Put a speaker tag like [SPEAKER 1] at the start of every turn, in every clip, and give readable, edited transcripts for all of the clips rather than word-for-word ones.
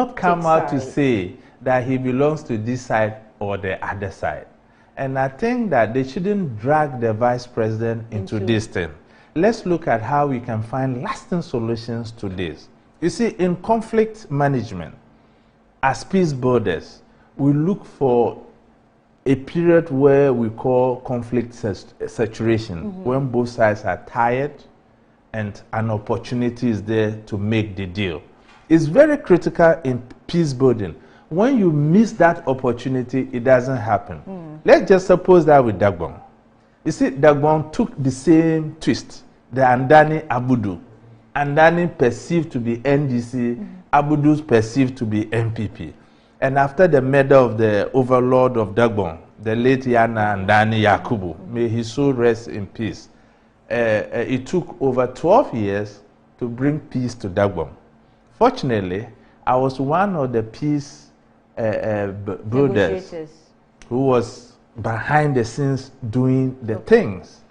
[SPEAKER 1] not come out to say that he belongs to this side or the other side. And I think that they shouldn't drag the vice president into this thing. Let's look at how we can find lasting solutions to this. You see, in conflict management, as peace builders, we look for a period where we call conflict saturation, when both sides are tired and an opportunity is there to make the deal. It's very critical in peace building. When you miss that opportunity, it doesn't happen. Let's just suppose that with Dagbon. You see, Dagbon took the same twist, the Andani Abudu. Andani perceived to be NDC, Abudu's perceived to be MPP. And after the murder of the overlord of Dagbon, the late Yana Andani Yakubu, may his soul rest in peace, it took over 12 years to bring peace to Dagbon. Fortunately, I was one of the peace builders who was behind the scenes doing the things.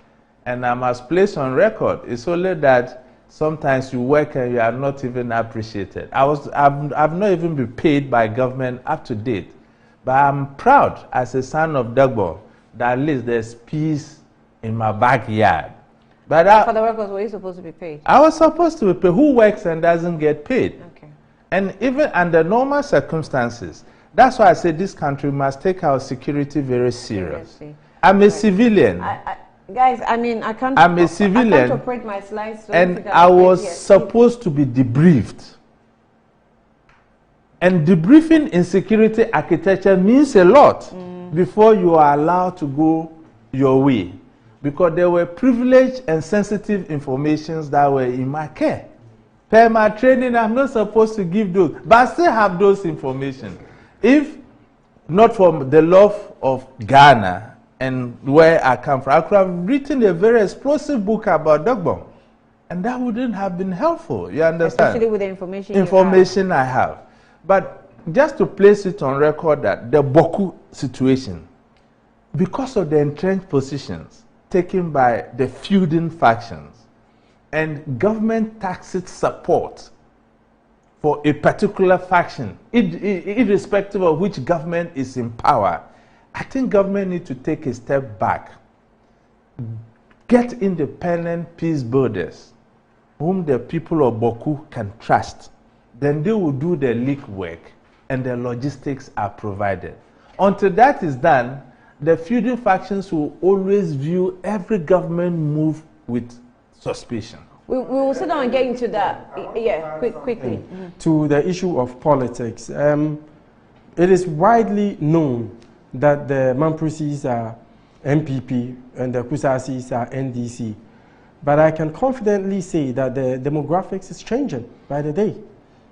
[SPEAKER 1] And I must place on record, it's only that sometimes you work and you are not even appreciated. I've not even been paid by government up to date. But I'm proud as a son of Dagbon that at least there's peace in my backyard. But
[SPEAKER 2] for the record, were you supposed to be paid?
[SPEAKER 1] I was supposed to be paid. Who works and doesn't get paid?
[SPEAKER 2] Okay. And
[SPEAKER 1] even under normal circumstances, that's why I say this country must take our security very seriously. I'm a civilian.
[SPEAKER 2] Guys, I mean,
[SPEAKER 1] I'm a civilian.
[SPEAKER 2] I can't operate my slides. So
[SPEAKER 1] and I was supposed to be debriefed. And debriefing in security architecture means a lot before you are allowed to go your way. Because there were privileged and sensitive informations that were in my care. Per my training, I'm not supposed to give those, but I still have those information. If not from the love of Ghana and where I come from, I could have written a very explosive book about Dagbon. And that wouldn't have been helpful, you understand?
[SPEAKER 2] Especially with the information
[SPEAKER 1] I have. But just to place it on record that the Bawku situation, because of the entrenched positions taken by the feuding factions and government tacit support for a particular faction, irrespective of which government is in power, I think government needs to take a step back. Get independent peace builders whom the people of Bawku can trust. Then they will do the leak work and the logistics are provided. Until that is done, the feuding factions will always view every government move with suspicion.
[SPEAKER 2] We will sit down and get into that. Yeah, quickly.
[SPEAKER 3] To the issue of politics, it is widely known that the Mamprosis are MPP and the Kusasis are NDC. But I can confidently say that the demographics is changing by the day.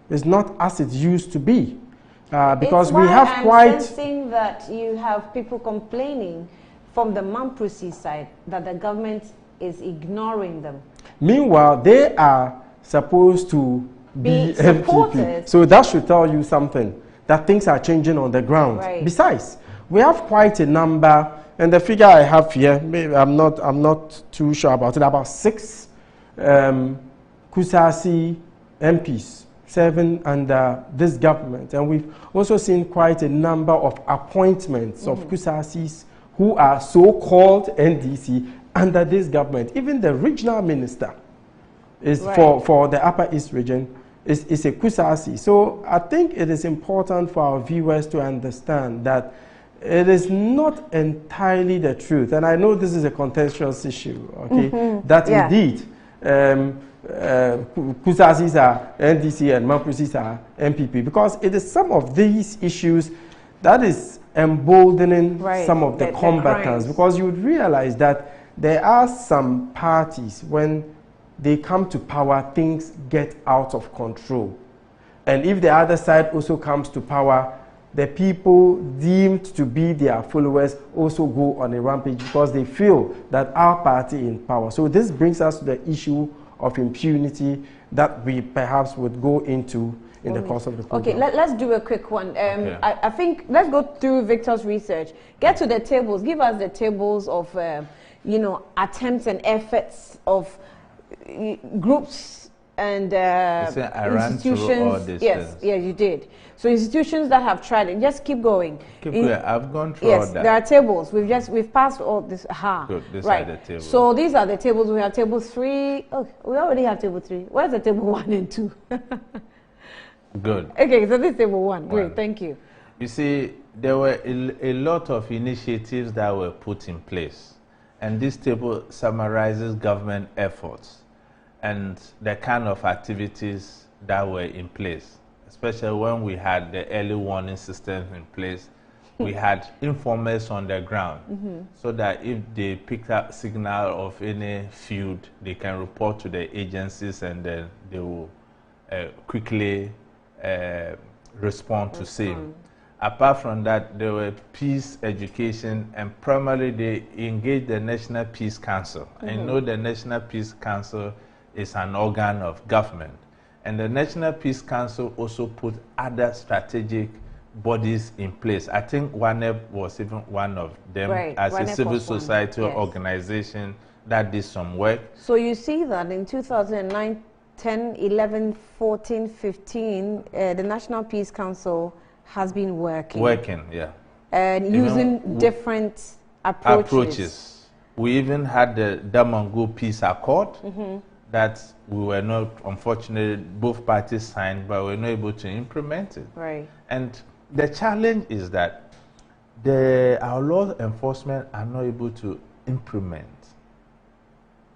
[SPEAKER 3] It's not as it used to be. Because we have I'm
[SPEAKER 2] sensing that you have people complaining from the Mamprosi side that the government is ignoring them.
[SPEAKER 3] Meanwhile, they are supposed to be MPP. So that should tell you something, that things are changing on the ground.
[SPEAKER 2] Right.
[SPEAKER 3] Besides, we have quite a number, and the figure I have here, maybe I'm not too sure about it, about 6 Kusasi MPs serving under this government. And we've also seen quite a number of appointments of Kusasis who are so-called NDC under this government. Even the regional minister is for the Upper East region is a Kusasi. So I think it is important for our viewers to understand that it is not entirely the truth. And I know this is a contentious issue, okay, that indeed Kusasis are NDC and Mamprosis are MPP, because it is some of these issues that is emboldening some of the combatants, because you would realize that there are some parties, when they come to power, things get out of control. And if the other side also comes to power, the people deemed to be their followers also go on a rampage because they feel that our party in power. So this brings us to the issue of impunity that we perhaps would go into in the course of the program.
[SPEAKER 2] Okay, let's do a quick one. I think let's go through Victor's research. Get to the tables. Give us the tables of, attempts and efforts of groups and
[SPEAKER 1] institutions. All this
[SPEAKER 2] yes,
[SPEAKER 1] things.
[SPEAKER 2] yeah, you did. So institutions that have tried it, just keep going.
[SPEAKER 1] I've gone through all that.
[SPEAKER 2] Yes, there are tables. We've passed all this.
[SPEAKER 1] Good, these
[SPEAKER 2] right.
[SPEAKER 1] are the tables.
[SPEAKER 2] So these are the tables. We have table 3. Oh, we already have table 3. Where's the table 1 and 2?
[SPEAKER 1] Good.
[SPEAKER 2] Okay, so this is table 1. Great, thank you.
[SPEAKER 1] You see, there were a lot of initiatives that were put in place, and this table summarizes government efforts and the kind of activities that were in place, especially when we had the early warning system in place. We had informers on the ground, so that if they picked up signal of any feud, they can report to the agencies, and then they will quickly respond to same. Apart from that, there were peace education, and primarily they engaged the National Peace Council. I know the National Peace Council is an organ of government, and the National Peace Council also put other strategic bodies in place. I think WANEP was even one of them, as a civil society organization that did some work.
[SPEAKER 2] So you see that in 2009, 10, 11, 14, 15, the National Peace Council has been working.
[SPEAKER 1] Yeah.
[SPEAKER 2] And even using different approaches.
[SPEAKER 1] We even had the Dagbon Peace Accord that we were not, unfortunately, both parties signed, but we were not able to implement it.
[SPEAKER 2] Right.
[SPEAKER 1] And the challenge is that our law enforcement are not able to implement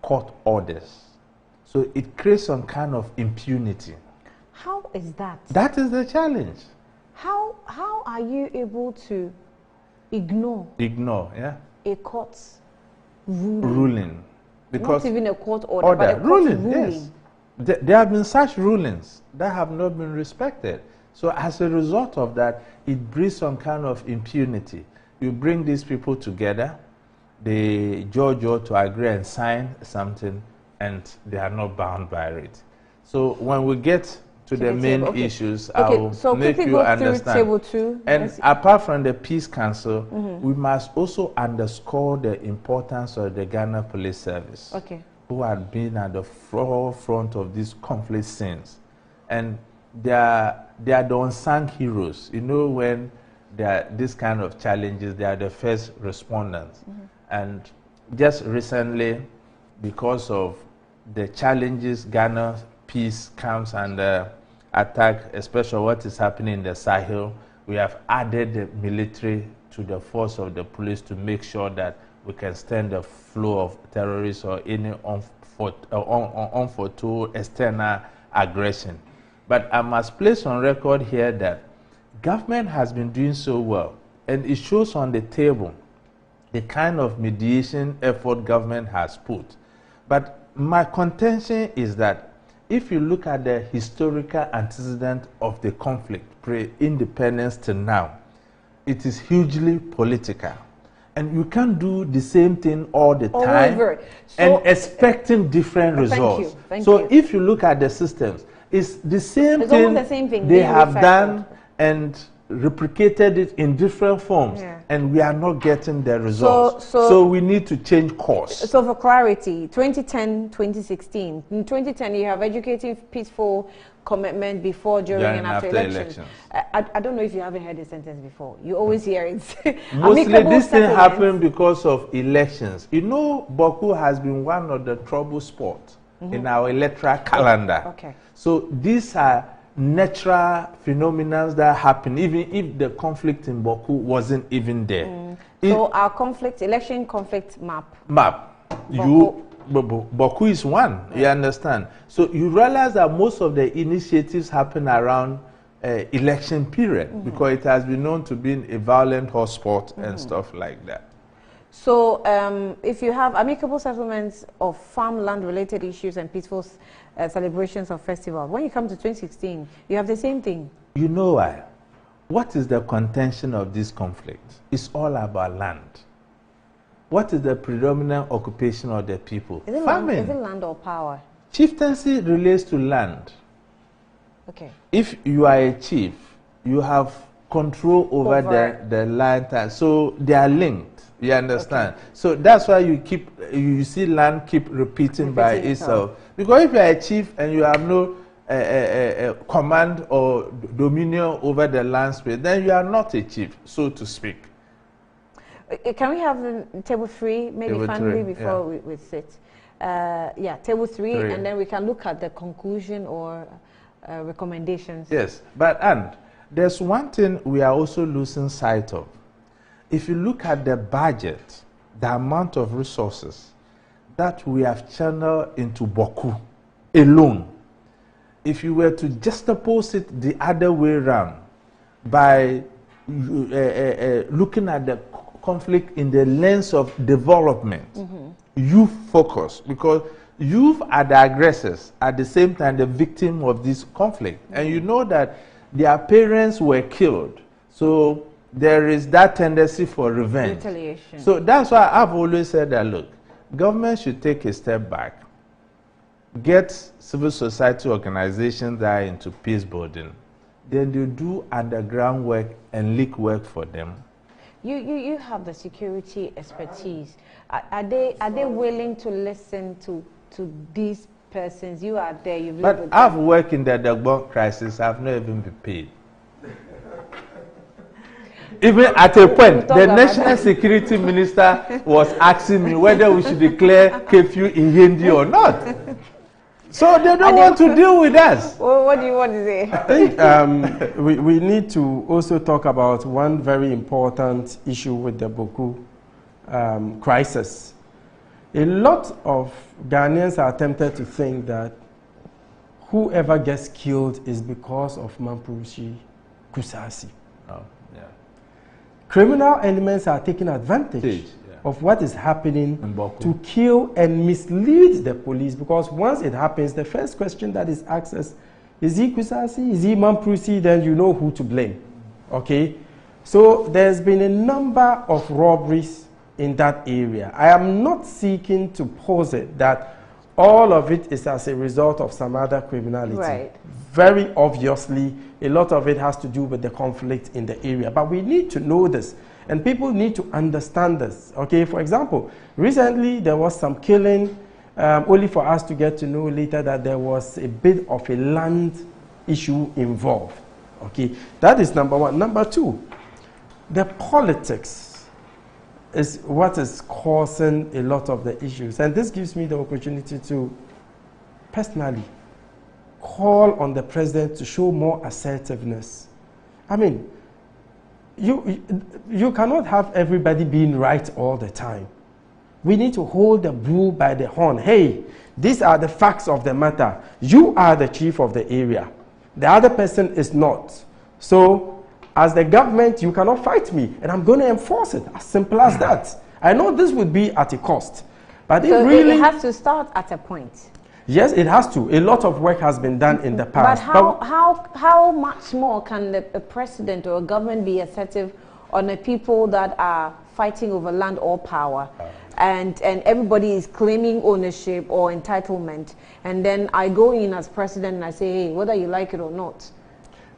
[SPEAKER 1] court orders. So it creates some kind of impunity.
[SPEAKER 2] How is that?
[SPEAKER 1] That is the challenge.
[SPEAKER 2] How are you able to ignore a court's ruling?
[SPEAKER 1] Because
[SPEAKER 2] not even a court order, but a court ruling.
[SPEAKER 1] Yes. There have been such rulings that have not been respected. So as a result of that, it brings some kind of impunity. You bring these people together, the judge ought to agree and sign something, and they are not bound by it. So when we get to the main issues, I'll make you understand.
[SPEAKER 2] Table 2.
[SPEAKER 1] And apart from the Peace Council, we must also underscore the importance of the Ghana Police Service, who had been at the forefront of these conflict scenes. And they are the unsung heroes. You know, when there are these kind of challenges, they are the first respondents. And just recently, because of the challenges Ghana peace comes under attack, especially what is happening in the Sahel, we have added the military to the force of the police to make sure that we can stem the flow of terrorists or any unforetold external aggression. But I must place on record here that government has been doing so well, and it shows on the table the kind of mediation effort government has put. But my contention is that if you look at the historical antecedent of the conflict, pre-independence to now, it is hugely political. And you can't do the same thing all the time and expecting different results.
[SPEAKER 2] Thank you.
[SPEAKER 1] If you look at the systems, it's the same thing they have done and replicated it in different forms, and we are not getting the results. So we need to change course.
[SPEAKER 2] So for clarity, 2010, 2016. In 2010, you have educating peaceful commitment before, during, and after elections. I don't know if you haven't heard the sentence before. You always hear it.
[SPEAKER 1] Mostly this thing happened because of elections. You know, Bawku has been one of the trouble spots in our electoral calendar. So these are natural phenomena that happen, even if the conflict in Bawku wasn't even there.
[SPEAKER 2] So our election conflict map.
[SPEAKER 1] Bawku is one, you understand? So you realize that most of the initiatives happen around election period, because it has been known to be a violent hotspot and stuff like that.
[SPEAKER 2] So if you have amicable settlements of farmland related issues and peaceful celebrations of festivals, when you come to 2016, you have the same thing.
[SPEAKER 1] You know why? What is the contention of this conflict? It's all about land. What is the predominant occupation of the people?
[SPEAKER 2] Is it
[SPEAKER 1] farming.
[SPEAKER 2] Is it land or power?
[SPEAKER 1] Chieftaincy relates to land. If you are a chief, you have control over the land, so they are linked. You understand? Okay. So that's why you see land keep repeating by itself. Because if you are a chief and you have no command or dominion over the land space, then you are not a chief, so to speak.
[SPEAKER 2] Can we have the table 3, maybe table finally, 3, before we sit? Yeah, table 3, and then we can look at the conclusion or recommendations.
[SPEAKER 1] Yes, and there's one thing we are also losing sight of. If you look at the budget, the amount of resources that we have channeled into Bawku alone, if you were to juxtapose it the other way around by looking at the conflict in the lens of development, youth focus, because youth are the aggressors, at the same time the victim of this conflict. And you know that their parents were killed. So there is that tendency for revenge.
[SPEAKER 2] Retaliation.
[SPEAKER 1] So that's why I've always said that, look, government should take a step back, get civil society organizations that are into peace building, then they do underground work and leak work for them.
[SPEAKER 2] You have the security expertise. Are they willing to listen to these persons? You are there. You've lived with them.
[SPEAKER 1] I've worked in the Dagbon crisis. I've not even been paid. Even at a point, the National Security Minister was asking me whether we should declare curfew in Hindi or not. So they don't want to deal with us.
[SPEAKER 2] Well, what do you want to say?
[SPEAKER 3] I think we need to also talk about one very important issue with the Bawku crisis. A lot of Ghanaians are tempted to think that whoever gets killed is because of Mampurushi Kusasi.
[SPEAKER 1] Oh, yeah.
[SPEAKER 3] Criminal elements are taking advantage of what is happening to kill and mislead the police, because once it happens, the first question that is asked is he Kusasi, is he Mampurushi, then you know who to blame. Okay? So there's been a number of robberies in that area. I am not seeking to posit that all of it is as a result of some other criminality.
[SPEAKER 2] Right.
[SPEAKER 3] Very obviously, a lot of it has to do with the conflict in the area. But we need to know this, and people need to understand this. Okay, for example, recently there was some killing, only for us to get to know later that there was a bit of a land issue involved. Okay, that is number one. Number two, the politics is what is causing a lot of the issues. And this gives me the opportunity to personally call on the president to show more assertiveness. I mean, you cannot have everybody being right all the time. We need to hold the bull by the horn. Hey, these are the facts of the matter. You are the chief of the area. The other person is not. So, as the government, you cannot fight me, and I'm going to enforce it. As simple as that. I know this would be at a cost, but
[SPEAKER 2] so
[SPEAKER 3] it really
[SPEAKER 2] has to start at a point.
[SPEAKER 3] Yes, it has to. A lot of work has been done in the past.
[SPEAKER 2] But how much more can a president or a government be assertive on the people that are fighting over land or power, and everybody is claiming ownership or entitlement, and then I go in as president and I say, hey, whether you like it or not,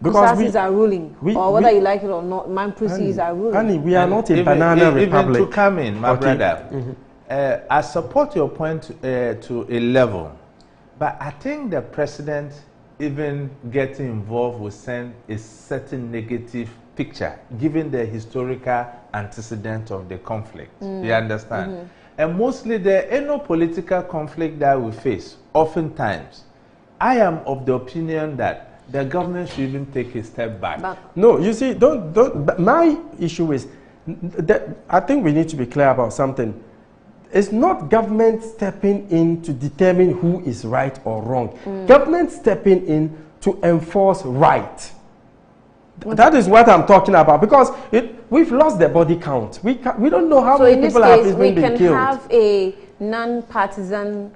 [SPEAKER 2] Kusasis are ruling, or whether you like it or not, Mampurusis are ruling.
[SPEAKER 3] Annie, we are not a banana republic.
[SPEAKER 1] Even to come in, my brother, I support your point to a level, but I think the president even getting involved will send a certain negative picture, given the historical antecedent of the conflict. You understand? And mostly there ain't no political conflict that we face. Oftentimes, I am of the opinion that the government should even take a step back.
[SPEAKER 3] No, you see, don't. My issue is that I think we need to be clear about something. It's not government stepping in to determine who is right or wrong. Government stepping in to enforce right. That is what I'm talking about, because we've lost the body count. We don't know how many people have even been killed. So in this case, we can
[SPEAKER 2] have a non-partisan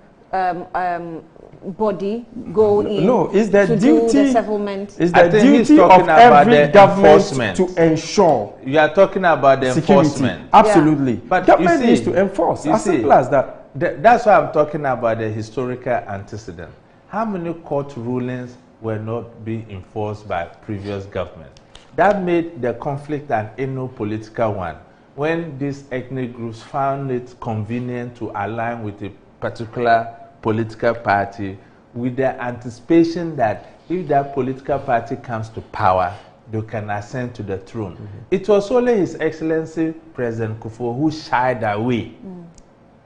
[SPEAKER 2] body go in
[SPEAKER 3] it's the duty,
[SPEAKER 2] the settlement.
[SPEAKER 3] It's the duty of every government to ensure.
[SPEAKER 1] You are talking about the
[SPEAKER 3] security.
[SPEAKER 1] Enforcement.
[SPEAKER 3] Absolutely. But government needs to enforce. As simple as that.
[SPEAKER 1] That's why I'm talking about the historical antecedent. How many court rulings were not being enforced by previous government? That made the conflict an political one. when these ethnic groups found it convenient to align with a particular political party with the anticipation that if that political party comes to power, they can ascend to the throne. It was only His Excellency President Kufuor who shied away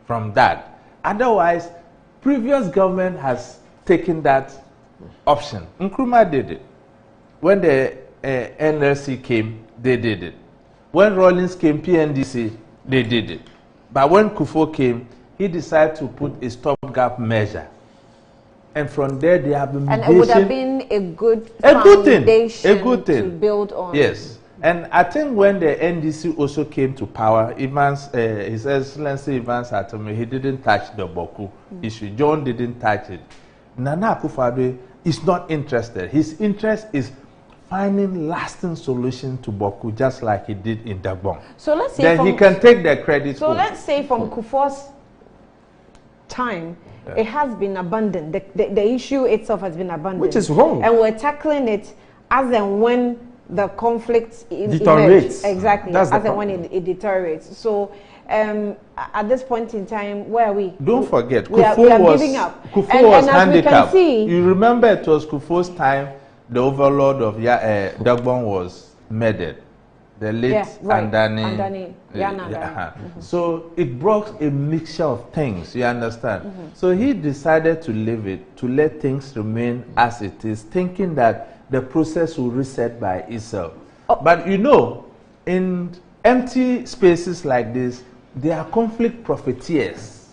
[SPEAKER 1] from that. Otherwise, previous government has taken that option. Nkrumah did it. When the NLC came, they did it. When Rawlings came, PNDC, they did it. But when Kufuor came, he decided to put a stopgap measure. And from there, they have been.
[SPEAKER 2] And it would have been a good foundation to build on.
[SPEAKER 1] Yes. And I think when the NDC also came to power, His Excellency Evans Atome, he didn't touch the Bawku issue. John didn't touch it. Nana Akufo-Addo is not interested. His interest is finding lasting solution to Bawku, just like he did in Dagbon.
[SPEAKER 2] So let's say
[SPEAKER 1] then he can take the credit.
[SPEAKER 2] So let's say from Kufuor's time, it has been abandoned. The issue itself has been abandoned.
[SPEAKER 3] Which is wrong.
[SPEAKER 2] And we're tackling it as and when the conflict
[SPEAKER 3] deteriorates.
[SPEAKER 2] Exactly. As and when it deteriorates. So at this point in time, where are we?
[SPEAKER 1] Don't forget,
[SPEAKER 2] Kufuor was giving up.
[SPEAKER 1] Kufuor was handicapped. You remember it was Kufuor's time, the overlord of Dagbon was murdered. The late Andani. So it brought a mixture of things, you understand? So he decided to leave it, to let things remain as it is, thinking that the process will reset by itself. But you know, in empty spaces like this, there are conflict profiteers.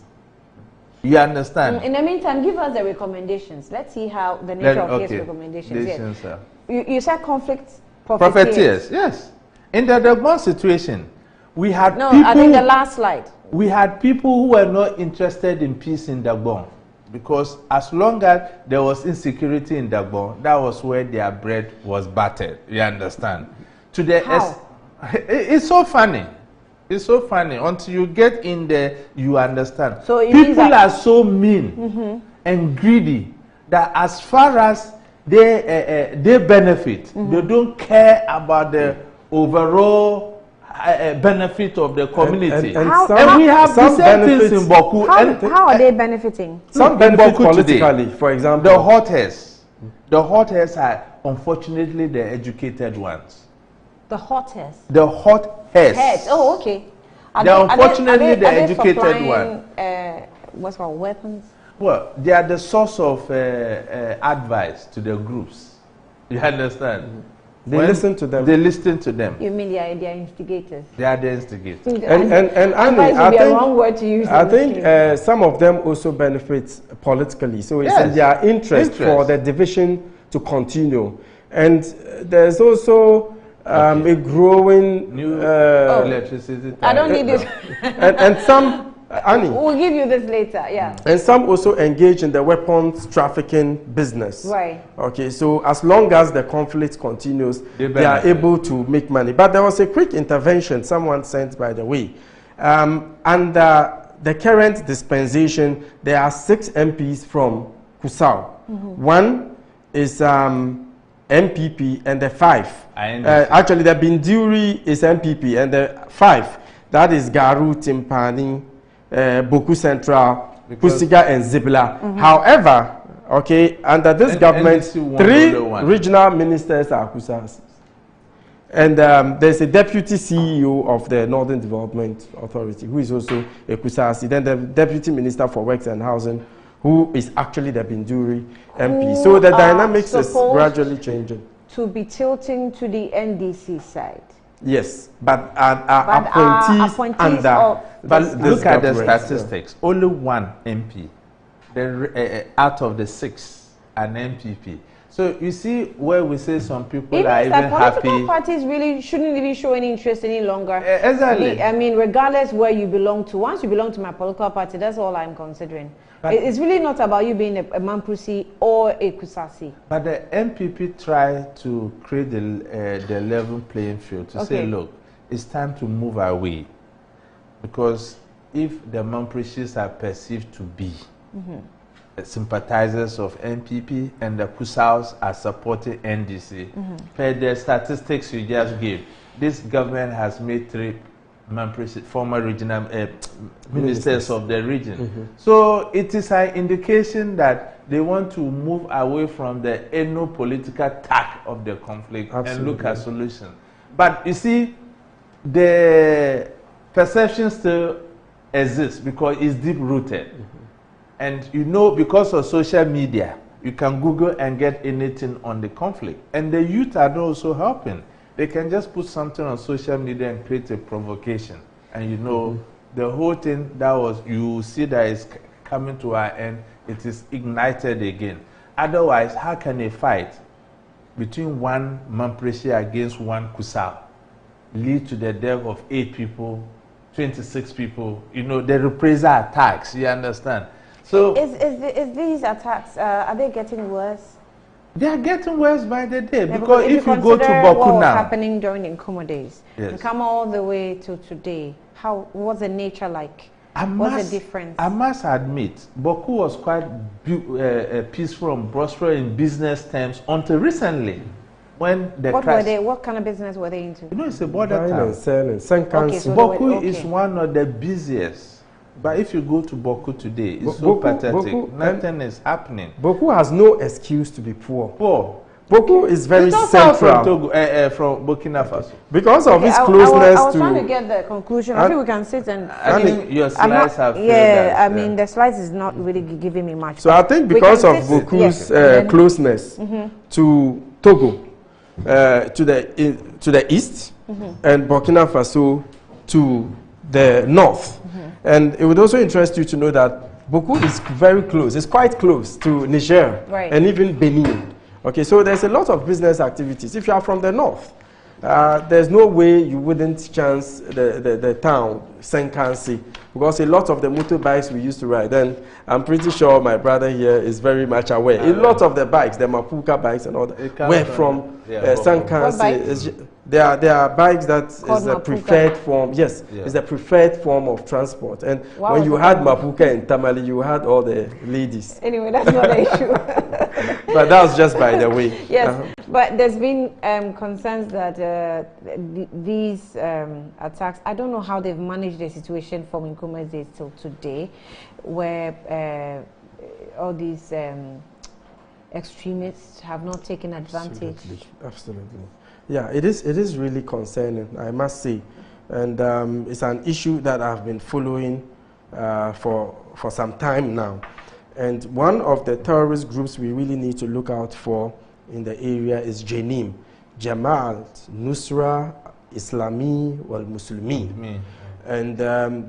[SPEAKER 1] You understand?
[SPEAKER 2] In the meantime, give us the recommendations. Let's see how the nature of his recommendations. You said conflict profiteers.
[SPEAKER 1] Yes. In the Dagbon situation, we had
[SPEAKER 2] people. No, I think the last slide.
[SPEAKER 1] We had people who were not interested in peace in Dagbon, because as long as there was insecurity in Dagbon, that was where their bread was buttered. You understand? It's so funny. It's so funny. Until you get in there, you understand. So people are so mean and greedy that as far as they benefit, they don't care about the overall benefit of the community. And we have the same things in Bawku.
[SPEAKER 2] How are they benefiting?
[SPEAKER 3] Some benefit politically, today, for example.
[SPEAKER 1] The hotheads are unfortunately the educated ones.
[SPEAKER 2] The hotheads?
[SPEAKER 1] The hotheads.
[SPEAKER 2] Oh, okay.
[SPEAKER 1] Unfortunately the educated ones.
[SPEAKER 2] What's called weapons?
[SPEAKER 1] Well, they are the source of advice to the groups. You understand?
[SPEAKER 3] They listen to them.
[SPEAKER 1] They listen to them.
[SPEAKER 2] You mean they are instigators?
[SPEAKER 1] They are the instigators.
[SPEAKER 3] And Annie, I think some of them also benefit politically. So it's in their interest for the division to continue. And there's also a growing
[SPEAKER 1] new electricity.
[SPEAKER 2] I don't need this.
[SPEAKER 3] and some, Annie,
[SPEAKER 2] we'll give you this later, yeah.
[SPEAKER 3] And some also engage in the weapons trafficking business.
[SPEAKER 2] Right.
[SPEAKER 3] Okay, so as long as the conflict continues, they are able to make money. But there was a quick intervention someone sent, by the way. Under the current dispensation, there are 6 MPs from Curaçao. One is MPP, and the 5. Actually, the Binduri is MPP, and the 5, that is Garu, Timpani, Bawku Central, Pusiga, and Zibla. However, okay, under this government, 3 regional ministers are Kusas. And there's a deputy CEO of the Northern Development Authority, who is also a Kusasi. Then the deputy minister for Works and Housing, who is actually the Binduri MP. So the dynamics is gradually changing.
[SPEAKER 2] To be tilting to the NDC side.
[SPEAKER 3] Yes, but appointees under.
[SPEAKER 1] But look at the statistics. Only 1 MP, out of the 6, an MPP. So you see where we say some people are even happy.
[SPEAKER 2] Political parties really shouldn't even show any interest any longer.
[SPEAKER 1] Exactly.
[SPEAKER 2] I mean, regardless where you belong to, once you belong to my political party, that's all I'm considering. But it's really not about you being a Mampusi or a Kusasi.
[SPEAKER 1] But the MPP tried to create the level playing field to say, look, it's time to move away. Because if the Mampusis are perceived to be sympathizers of NPP and the Kusaus are supporting NDC, per the statistics you just gave, this government has made 3 former regional ministers of the region. So it is an indication that they want to move away from the ethno-political tack of the conflict and look at solutions. But you see, the perception still exists because it's deep-rooted. And you know, because of social media, you can Google and get anything on the conflict. And the youth are also helping. They can just put something on social media and create a provocation. And you know, the whole thing that was, you see that it's coming to our end, it is ignited again. Otherwise, how can a fight between one Mampresi against one Kusal lead to the death of 8 people, 26 people? You know, the reprisal attacks, you understand? So,
[SPEAKER 2] is these attacks, are they getting worse?
[SPEAKER 1] They are getting worse by the day. Because if you go to Bawku
[SPEAKER 2] what was
[SPEAKER 1] now,
[SPEAKER 2] happening during the Nkrumah days, and come all the way to today, what's the nature like? What's the difference?
[SPEAKER 1] I must admit, Bawku was quite peaceful and prosperous in business terms until recently. When the
[SPEAKER 2] what kind of business were they into?
[SPEAKER 1] You know, it's a border town.
[SPEAKER 3] And selling. So
[SPEAKER 1] Bawku is one of the busiest. But if you go to Bawku today, it's so pathetic. Nothing is happening.
[SPEAKER 3] Bawku has no excuse to be poor.
[SPEAKER 1] Bawku
[SPEAKER 3] is very central.
[SPEAKER 1] From Burkina Faso.
[SPEAKER 3] Because of its closeness
[SPEAKER 2] I was trying to get the conclusion. I think we can sit and...
[SPEAKER 1] I think your slides have...
[SPEAKER 2] I mean, the slides is not really giving me much.
[SPEAKER 3] So I think because of Bawku's closeness to Togo, to the east, and Burkina Faso to the north. And it would also interest you to know that Bawku is very close. It's quite close to Niger and even Benin. Okay, so there's a lot of business activities. If you are from the north, there's no way you wouldn't chance the town, Senkansi, because a lot of the motorbikes we used to ride, and I'm pretty sure my brother here is very much aware. A lot of the bikes, the Mapuka bikes and all that, were from Senkansi. There are bikes that is a preferred form. Yes, it's a preferred form of transport. And when you had Mapuka and Tamale, you had all the ladies.
[SPEAKER 2] Anyway, that's not an issue.
[SPEAKER 3] But that was just by the way.
[SPEAKER 2] Yes, but there's been concerns that these attacks, I don't know how they've managed the situation from Nkrumah's days till today, where all these extremists have not taken advantage.
[SPEAKER 3] Absolutely. Yeah, it is really concerning, I must say. And it's an issue that I've been following for some time now. And one of the terrorist groups we really need to look out for in the area is Janim, Jamaat Nusra Islami wal Muslimi. And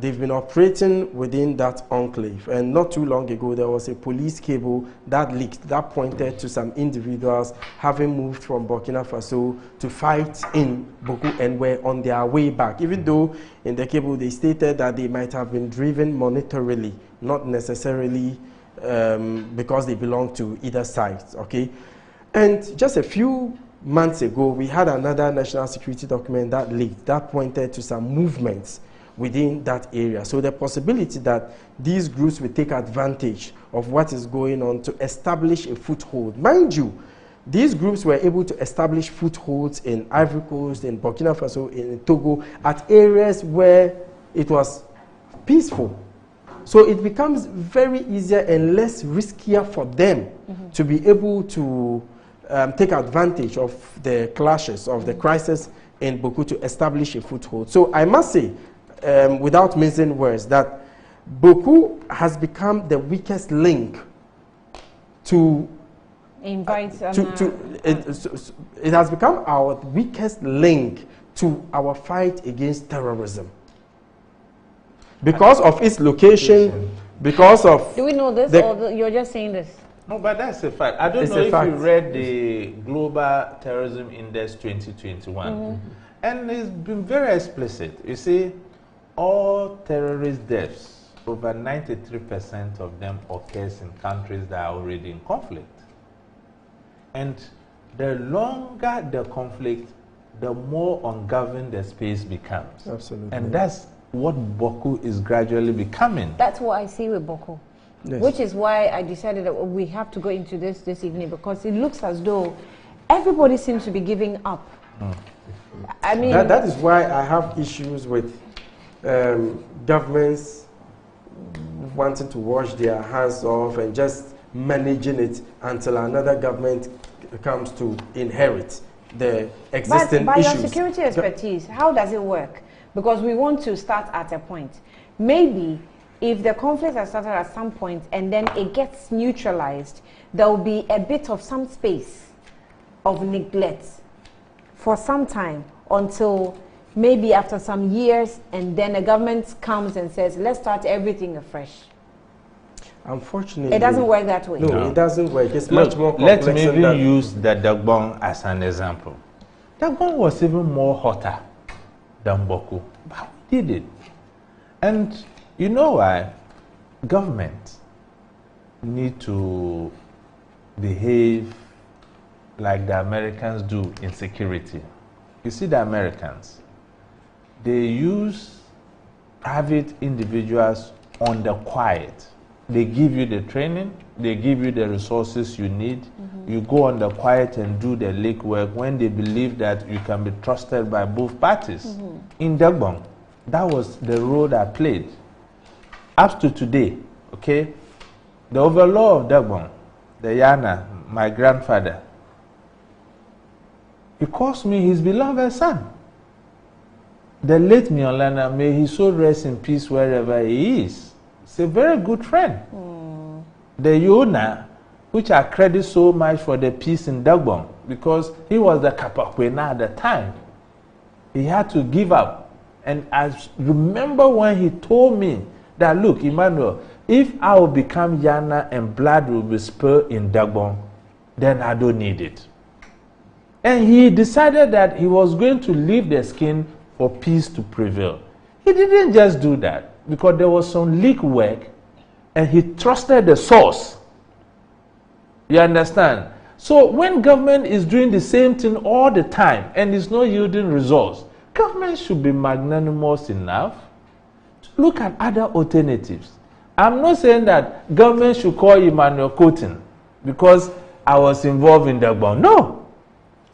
[SPEAKER 3] they've been operating within that enclave. And not too long ago, there was a police cable that leaked, that pointed to some individuals having moved from Burkina Faso to fight in Bawku and were on their way back. Even though in the cable they stated that they might have been driven monetarily, not necessarily because they belong to either side, okay? And just a few months ago, we had another national security document that leaked, that pointed to some movements within that area. So the possibility that these groups will take advantage of what is going on to establish a foothold. Mind you, these groups were able to establish footholds in Ivory Coast, in Burkina Faso, in Togo, at areas where it was peaceful. So it becomes very easier and less riskier for them to be able to take advantage of the clashes, of the crisis in Bawku to establish a foothold. So I must say, without mincing words, that Bawku has become the weakest link to invite. It has become our weakest link to our fight against terrorism because of its location. Because of.
[SPEAKER 2] Do we know this, or you're just saying this?
[SPEAKER 1] No, but that's a fact. I don't know if you read the Global Terrorism Index 2021, and it's been very explicit. You see, all terrorist deaths, over 93% of them occurs in countries that are already in conflict. And the longer the conflict, the more ungoverned the space becomes.
[SPEAKER 3] Absolutely.
[SPEAKER 1] And that's what Bawku is gradually becoming.
[SPEAKER 2] That's what I see with Bawku. Yes. Which is why I decided that we have to go into this evening, because it looks as though everybody seems to be giving up. I mean,
[SPEAKER 3] that is why I have issues with governments wanting to wash their hands off and just managing it until another government comes to inherit the existing
[SPEAKER 2] but
[SPEAKER 3] issues.
[SPEAKER 2] By your security expertise, how does it work? Because we want to start at a point. Maybe if the conflict has started at some point and then it gets neutralized, there will be a bit of some space of neglect for some time until maybe after some years, and then the government comes and says, let's start everything afresh.
[SPEAKER 3] Unfortunately,
[SPEAKER 2] it doesn't work that way.
[SPEAKER 3] No, it doesn't work. It's much more complex.
[SPEAKER 1] Let me even use the Dagbon as an example. Dagbon was even more hotter than Bawku, but we did it. And you know why? Government need to behave like the Americans do in security. You see, the Americans, they use private individuals on the quiet. They give you the training, they give you the resources you need. You go on the quiet and do the legwork when they believe that you can be trusted by both parties. In Dagbon, that was the role I played. Up to today, okay, the overlord of Dagbon, the Yana, my grandfather, he calls me his beloved son. The late Miolana, may he so rest in peace wherever he is. He's a very good friend. The Yona, which I credit so much for the peace in Dagbon, because he was the Kapakwena at the time. He had to give up. And I remember when he told me that, look, Emmanuel, if I will become Yana and blood will be spilled in Dagbon, then I don't need it. And he decided that he was going to leave the skin for peace to prevail. He didn't just do that, because there was some leak work, and he trusted the source. You understand? So when government is doing the same thing all the time and is not yielding results, government should be magnanimous enough to look at other alternatives. I'm not saying that government should call Emmanuel Cotin because I was involved in Dagbon. No.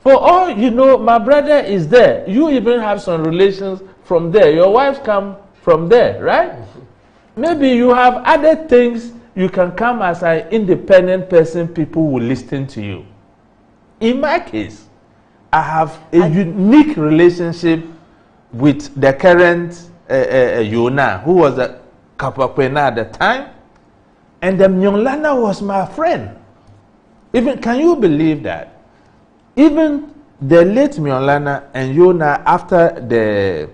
[SPEAKER 1] For all you know, my brother is there. You even have some relations from there. Your wife come from there, right? Maybe you have other things. You can come as an independent person. People will listen to you. In my case, I have a unique relationship with the current Yona, who was a Kapakwena at the time. And the Myonglana was my friend. Even, can you believe that? Even the late Myonglana and Yona, after the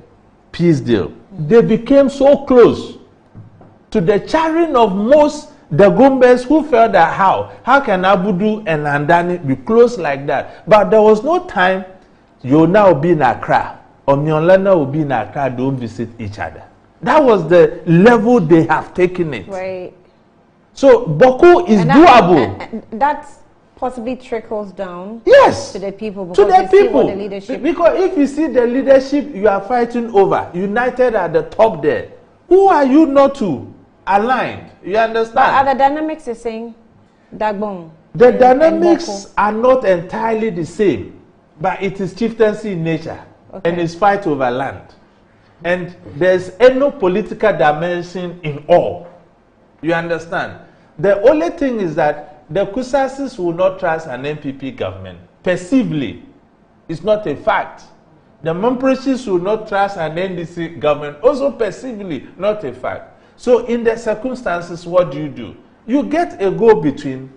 [SPEAKER 1] peace deal, they became so close to the chagrin of most Dagombes who felt that how can Abudu and Andani be close like that? But there was no time Yona will be in Accra or Myonglana will be in Accra, don't visit each other. That was the level they have taken it.
[SPEAKER 2] Right.
[SPEAKER 1] So Bawku is doable.
[SPEAKER 2] That's possibly trickles down,
[SPEAKER 1] yes,
[SPEAKER 2] to the people, because
[SPEAKER 1] to the people.
[SPEAKER 2] The leadership.
[SPEAKER 1] Because if you see the leadership you are fighting over, united at the top there, who are you not to aligned? You understand?
[SPEAKER 2] But are the dynamics the same? Dagbon.
[SPEAKER 1] The dynamics are not entirely the same, but it is chieftaincy in nature, and it's fight over land. And there's no political dimension in all. You understand? The only thing is that the Kusasis will not trust an MPP government. Perceivably, it's not a fact. The Mampreshis will not trust an NDC government. Also perceivably, not a fact. So in the circumstances, what do? You get a go-between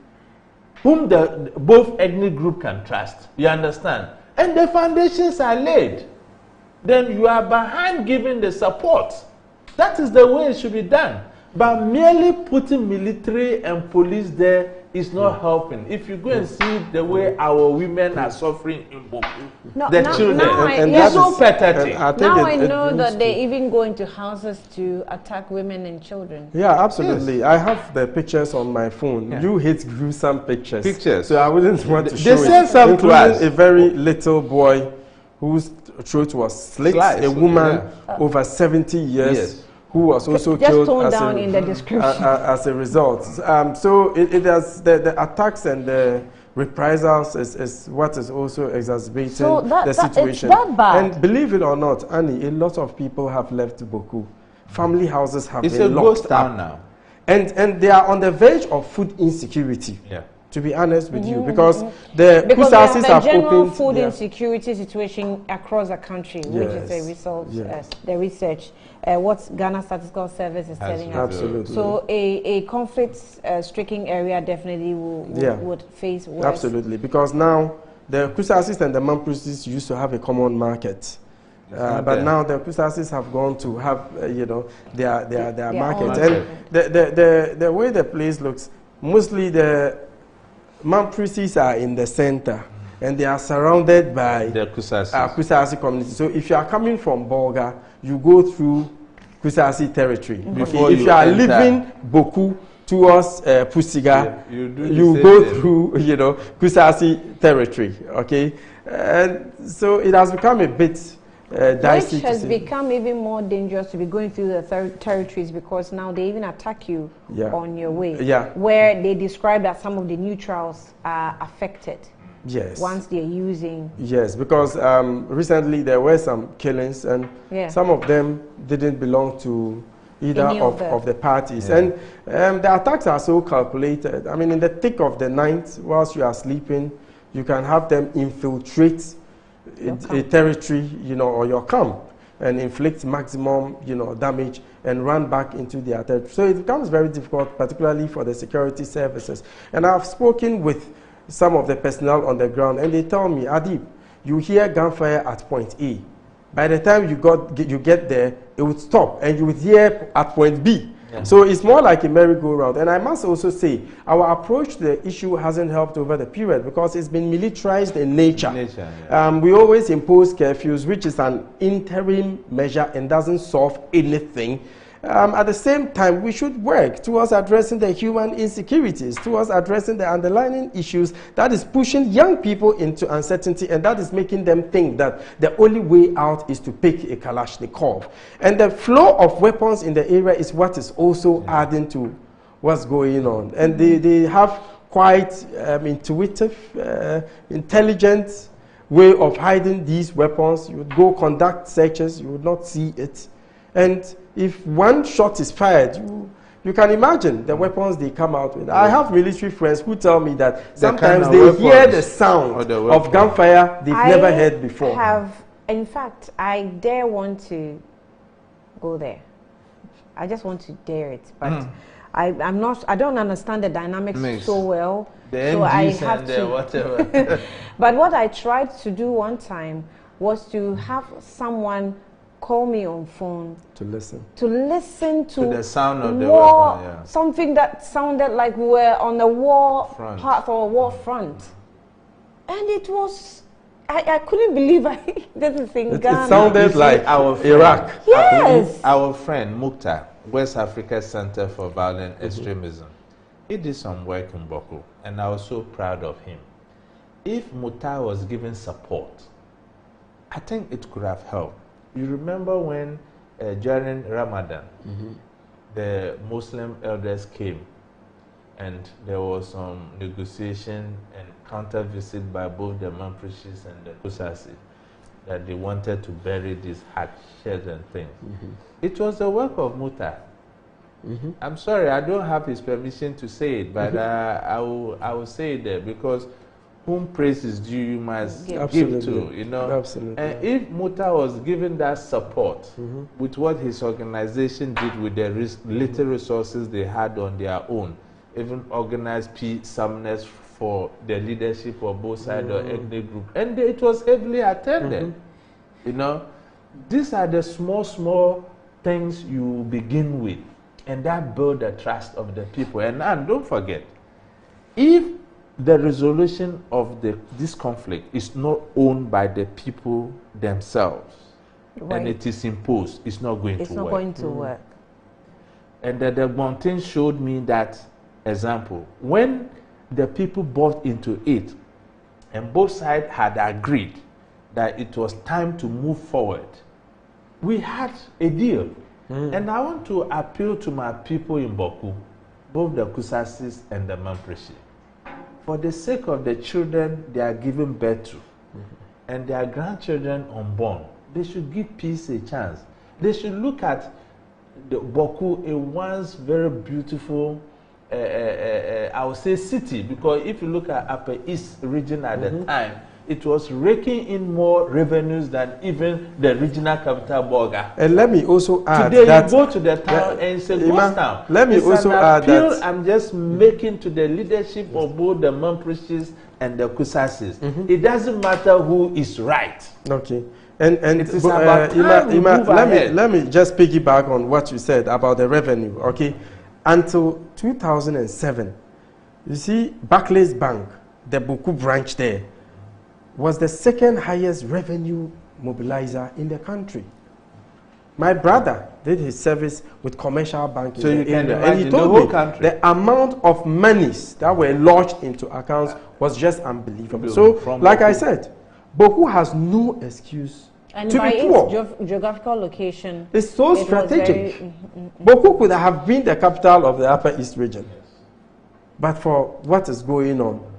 [SPEAKER 1] whom both ethnic group can trust. You understand? And the foundations are laid. Then you are behind giving the support. That is the way it should be done. But merely putting military and police there is not helping. If you go and see the way our women are suffering in Bawku, the children, it's so pathetic.
[SPEAKER 2] Now I know that they even go into houses to attack women and children.
[SPEAKER 3] Yeah, absolutely. Yes. I have the pictures on my phone. Yeah. You hate gruesome pictures. So I wouldn't want to show it.
[SPEAKER 1] They sent some to us.
[SPEAKER 3] A very little boy whose throat was slit, a woman over 70 years. Who was also killed
[SPEAKER 2] in the description.
[SPEAKER 3] As a result. So it has the attacks and the reprisals is what is also exacerbating
[SPEAKER 2] the
[SPEAKER 3] situation.
[SPEAKER 2] It's that bad.
[SPEAKER 3] And believe it or not, Annie, a lot of people have left Bawku. Family houses have been locked up.
[SPEAKER 1] It's a ghost town now.
[SPEAKER 3] And they are on the verge of food insecurity.
[SPEAKER 1] Yeah.
[SPEAKER 3] To be honest with you, because the Kusasis have
[SPEAKER 2] general
[SPEAKER 3] opened
[SPEAKER 2] food insecurity situation across the country, which is a result the research what Ghana Statistical Service is telling us.
[SPEAKER 3] Absolutely.
[SPEAKER 2] So a conflict-stricken area definitely would face worse.
[SPEAKER 3] Absolutely, because now the Kusasis and the Mamprosis used to have a common market. But now the Kusasis have gone to have their market, and the way the place looks, mostly the Mamprosis are in the center, and they are surrounded by
[SPEAKER 1] the
[SPEAKER 3] Kusasi community. So if you are coming from Bolga, you go through Kusasi territory.
[SPEAKER 1] Before
[SPEAKER 3] if you are leaving Bawku towards Pusiga, you go through Kusasi territory. Okay, and so it has become a bit dicey.
[SPEAKER 2] Which has become even more dangerous to be going through the territories, because now they even attack you on your way. Where they describe that some of the neutrals are affected.
[SPEAKER 3] Yes.
[SPEAKER 2] Once they're using.
[SPEAKER 3] Yes, because recently there were some killings, and some of them didn't belong to either of the parties. And the attacks are so calculated. I mean, in the thick of the night, whilst you are sleeping, you can have them infiltrate a territory, or your camp, and inflict maximum, damage and run back into their territory. So it becomes very difficult, particularly for the security services. And I've spoken with some of the personnel on the ground, and they tell me, Adib, you hear gunfire at point A. By the time you get there, it would stop, and you would hear at point B. So it's more like a merry-go-round. And I must also say, our approach to the issue hasn't helped over the period, because it's been militarized in nature. We always impose curfews, which is an interim measure and doesn't solve anything. At the same time, we should work towards addressing the human insecurities, towards addressing the underlying issues that is pushing young people into uncertainty, and that is making them think that the only way out is to pick a Kalashnikov. And the flow of weapons in the area is what is also adding to what's going on. And they have quite intuitive, intelligent way of hiding these weapons. You would go conduct searches, you would not see it. And if one shot is fired, you can imagine the weapons they come out with. I have military friends who tell me that sometimes they hear the sound of gunfire they've never heard before.
[SPEAKER 2] In fact, I dare want to go there. I just want to dare it, but I don't understand the dynamics so well. So I have to.
[SPEAKER 1] Whatever.
[SPEAKER 2] But what I tried to do one time was to have someone call me on phone
[SPEAKER 3] to listen
[SPEAKER 2] to
[SPEAKER 1] the sound of the weapon,
[SPEAKER 2] something that sounded like we were on the war path or war front, and it was I couldn't believe this is in Ghana.
[SPEAKER 3] It sounded like our Iraq.
[SPEAKER 2] Yes.
[SPEAKER 1] Our friend Mukhtar, West Africa Center for Violent Extremism, he did some work in Bawku, and I was so proud of him. If Mukhtar was given support, I think it could have helped. You remember when during Ramadan, the Muslim elders came, and there was some negotiation and counter visit by both the Mamprosis and the Kusasi, that they wanted to bury these hatchets and things. It was the work of Mukhtar. I'm sorry, I don't have his permission to say it, but I will say it there, because whom praise is due, you must give to,
[SPEAKER 3] Absolutely.
[SPEAKER 1] And if Mukhtar was given that support with what his organization did with the little resources they had on their own, even organized peace summoners for the leadership of both sides or ethnic group, and it was heavily attended. These are the small things you begin with, and that build the trust of the people. And don't forget, if the resolution of this conflict is not owned by the people themselves, and it is imposed, it's not going to work. And the Dagbon thing showed me that example. When the people bought into it, and both sides had agreed that it was time to move forward, we had a deal. And I want to appeal to my people in Bawku, both the Kusasis and the Mamprosis. for the sake of the children they are giving birth to, and their grandchildren unborn, they should give peace a chance. They should look at the Bawku, a once very beautiful, I would say, city, because if you look at Upper East region at the time, it was raking in more revenues than even the regional capital, Boga.
[SPEAKER 3] And let me also add
[SPEAKER 1] today
[SPEAKER 3] that
[SPEAKER 1] you go to the town and it's a ghost town.
[SPEAKER 3] Let me also add that
[SPEAKER 1] I'm just making to the leadership of both the Mamprishis and the Kusasis. It doesn't matter who is right.
[SPEAKER 3] Okay. And
[SPEAKER 1] it is about time
[SPEAKER 3] let me just piggyback on what you said about the revenue. Okay. Until 2007, you see, Barclays Bank, the Bawku branch there, was the second highest revenue mobilizer in the country. My brother did his service with commercial banking,
[SPEAKER 1] so you can
[SPEAKER 3] and he told me the amount of monies that were lodged into accounts was just unbelievable. So, like I said, Bawku has no excuse
[SPEAKER 2] and
[SPEAKER 3] to
[SPEAKER 2] by
[SPEAKER 3] be poor.
[SPEAKER 2] Its geographical location,
[SPEAKER 3] it's so strategic. Bawku could have been the capital of the Upper East region, but for what is going on.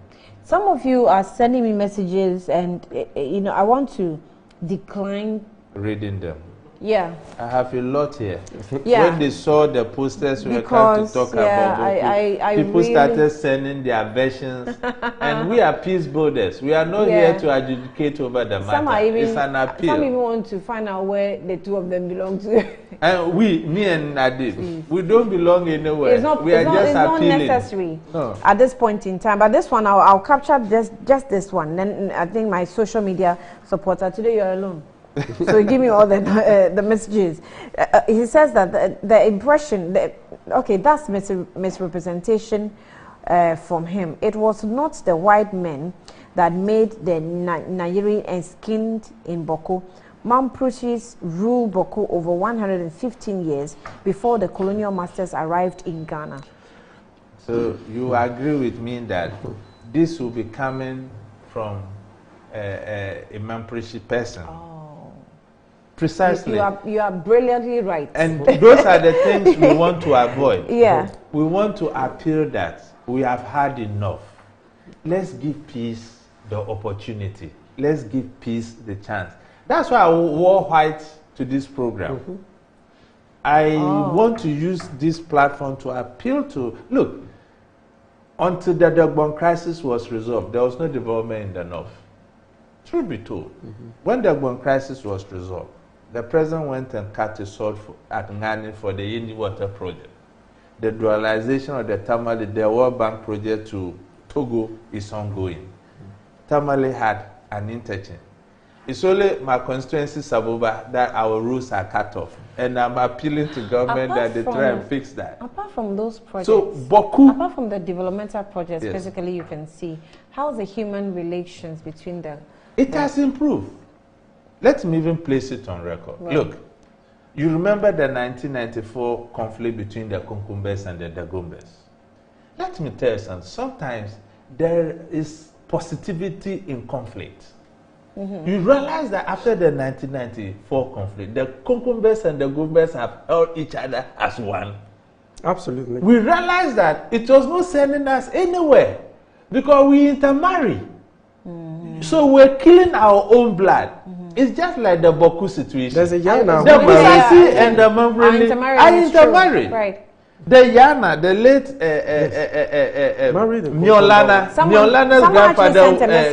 [SPEAKER 2] Some of you are sending me messages, and you know, I want to decline
[SPEAKER 1] reading them.
[SPEAKER 2] Yeah.
[SPEAKER 1] I have a lot here.
[SPEAKER 2] Yeah.
[SPEAKER 1] When they saw the posters we were trying to talk about Bawku, people really started sending their versions. And we are peace builders. We are not here to adjudicate over the matter. It's an appeal.
[SPEAKER 2] Some even want to find out where the two of them belong to.
[SPEAKER 1] And me and Nadib, we don't belong anywhere. We are just appealing.
[SPEAKER 2] It's not necessary at this point in time. But this one, I'll capture just this one. Then I think my social media supporter, today you're alone. So give me all the messages. He says that the impression, okay, that's misrepresentation from him. It was not the white men that made the Nigerian enskined in Bawku. Mamprishis ruled Bawku over 115 years before the colonial masters arrived in Ghana.
[SPEAKER 1] So you agree with me that this will be coming from a Mamprishi person? Precisely.
[SPEAKER 2] You are brilliantly right.
[SPEAKER 1] And those are the things we want to avoid.
[SPEAKER 2] Yeah.
[SPEAKER 1] We want to appeal that we have had enough. Let's give peace the opportunity. Let's give peace the chance. That's why I wore white to this program. I want to use this platform to appeal to, look, until the Dagbon crisis was resolved, there was no development in the north. Truth be told, when the Dagbon crisis was resolved, the president went and cut his sword at Ngani for the Yindi Water project. The dualization of the Tamale, the World Bank project to Togo is ongoing. Tamale had an interchange. It's only my constituency, Saboba, that our roads are cut off. And I'm appealing to government that they try and fix that.
[SPEAKER 2] Apart from those projects,
[SPEAKER 1] so Bawku,
[SPEAKER 2] apart from the developmental projects, physically you can see, how's the human relations between them?
[SPEAKER 1] It has improved. Let me even place it on record. Right. Look, you remember the 1994 conflict between the Konkumbes and the Dagombes. Let me tell you something. Sometimes there is positivity in conflict. You realize that after the 1994 conflict, the Konkumbes and the Dagombes have held each other as one.
[SPEAKER 3] Absolutely.
[SPEAKER 1] We realized that it was not sending us anywhere because we intermarry. So we're killing our own blood. It's just like the Bawku situation.
[SPEAKER 3] There's a Yana.
[SPEAKER 1] The Kusasi and the Mambreli are intermarried.
[SPEAKER 2] Right.
[SPEAKER 1] The Yana, the late Miolana's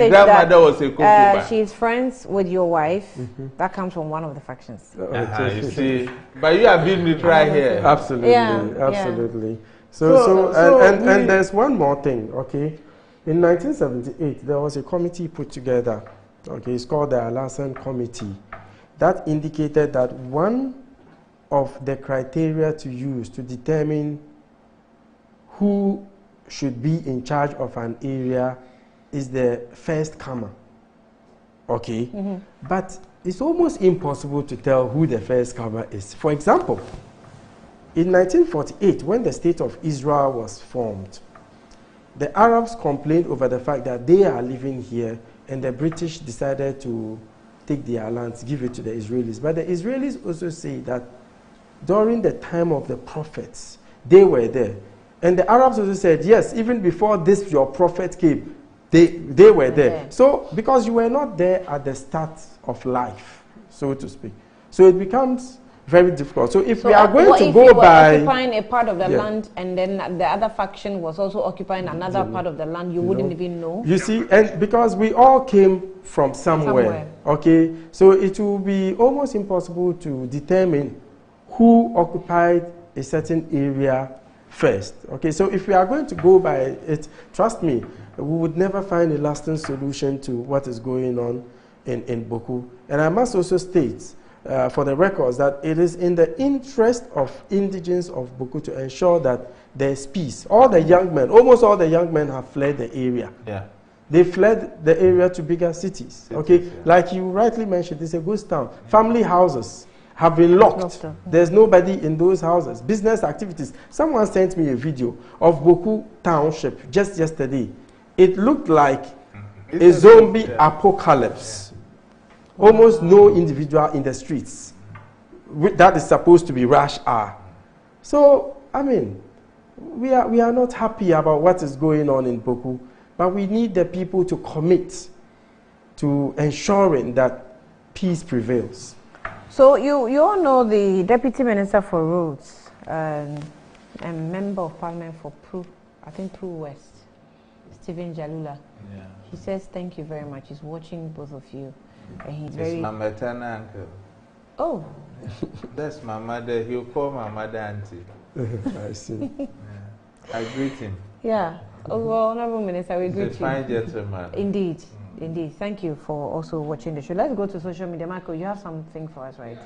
[SPEAKER 1] grandmother was a Konkuba.
[SPEAKER 2] She's friends with your wife. That comes from one of the factions.
[SPEAKER 1] You see, but you have been neutral here.
[SPEAKER 3] Absolutely, absolutely. And there's one more thing, okay? In 1978, there was a committee put together, okay, it's called the Alasan Committee, that indicated that one of the criteria to use to determine who should be in charge of an area is the first comer, okay? But it's almost impossible to tell who the first comer is. For example, in 1948, when the State of Israel was formed, the Arabs complained over the fact that they are living here and the British decided to take their lands, give it to the Israelis. But the Israelis also say that during the time of the prophets, they were there. And the Arabs also said, yes, even before this, your prophet came, they were there. So, because you were not there at the start of life, so to speak. So it becomes very difficult. So if we are going to go by
[SPEAKER 2] occupying a part of the land, and then the other faction was also occupying another part of the land, you wouldn't even know. You
[SPEAKER 3] see, and because we all came from somewhere, okay, so it will be almost impossible to determine who occupied a certain area first. Okay, so if we are going to go by it, trust me, we would never find a lasting solution to what is going on in Bawku. And I must also state, for the records, that it is in the interest of indigents of Bawku to ensure that there's peace. All the young men, almost all the young men have fled the area. Yeah. They fled the area to bigger cities. Okay, like you rightly mentioned, it's a ghost town. Family houses have been locked. There's nobody in those houses. Business activities. Someone sent me a video of Bawku Township just yesterday. It looked like a zombie apocalypse. Almost no individual in the streets. That is supposed to be rush hour. So, I mean, we are not happy about what is going on in Bawku, but we need the people to commit to ensuring that peace prevails.
[SPEAKER 2] So you all know the Deputy Minister for Roads and Member of Parliament for Pru West, Stephen Jalula. Yeah. He says thank you very much. He's watching both of you. And he's very...
[SPEAKER 1] my maternal uncle.
[SPEAKER 2] Oh.
[SPEAKER 1] That's my mother. He'll call my mother auntie.
[SPEAKER 3] I see.
[SPEAKER 1] Yeah. I greet him.
[SPEAKER 2] Yeah. Oh, well, Honorable Minister, we greet you.
[SPEAKER 1] He's a fine gentleman.
[SPEAKER 2] Indeed. Indeed. Thank you for also watching the show. Let's go to social media. Michael, you have something for us, right?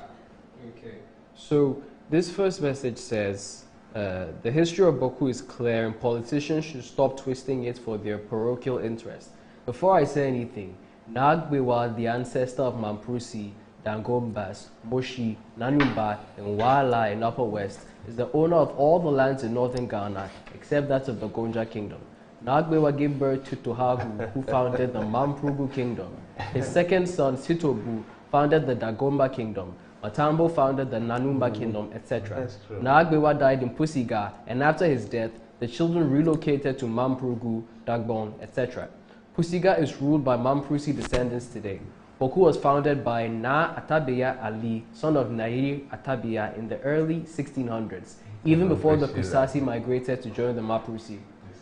[SPEAKER 4] Okay. So this first message says, the history of Bawku is clear and politicians should stop twisting it for their parochial interest. Before I say anything, Nagbewa, the ancestor of Mamprusi, Dangombas, Moshi, Nanumba, and Wala in Upper West, is the owner of all the lands in northern Ghana, except that of the Gonja Kingdom. Nagbewa gave birth to Tohagu, who founded the Mamprugu Kingdom. His second son, Sitobu, founded the Dagomba Kingdom. Matambo founded the Nanumba Kingdom, etc. Nagbewa died in Pusiga, and after his death, the children relocated to Mamprugu, Dagbon, etc. Pusiga is ruled by Mamprusi descendants today. Bawku was founded by Na Atabeya Ali, son of Nairi Atabeya, in the early 1600s, even before the Kusasi migrated to join the Mamprusi.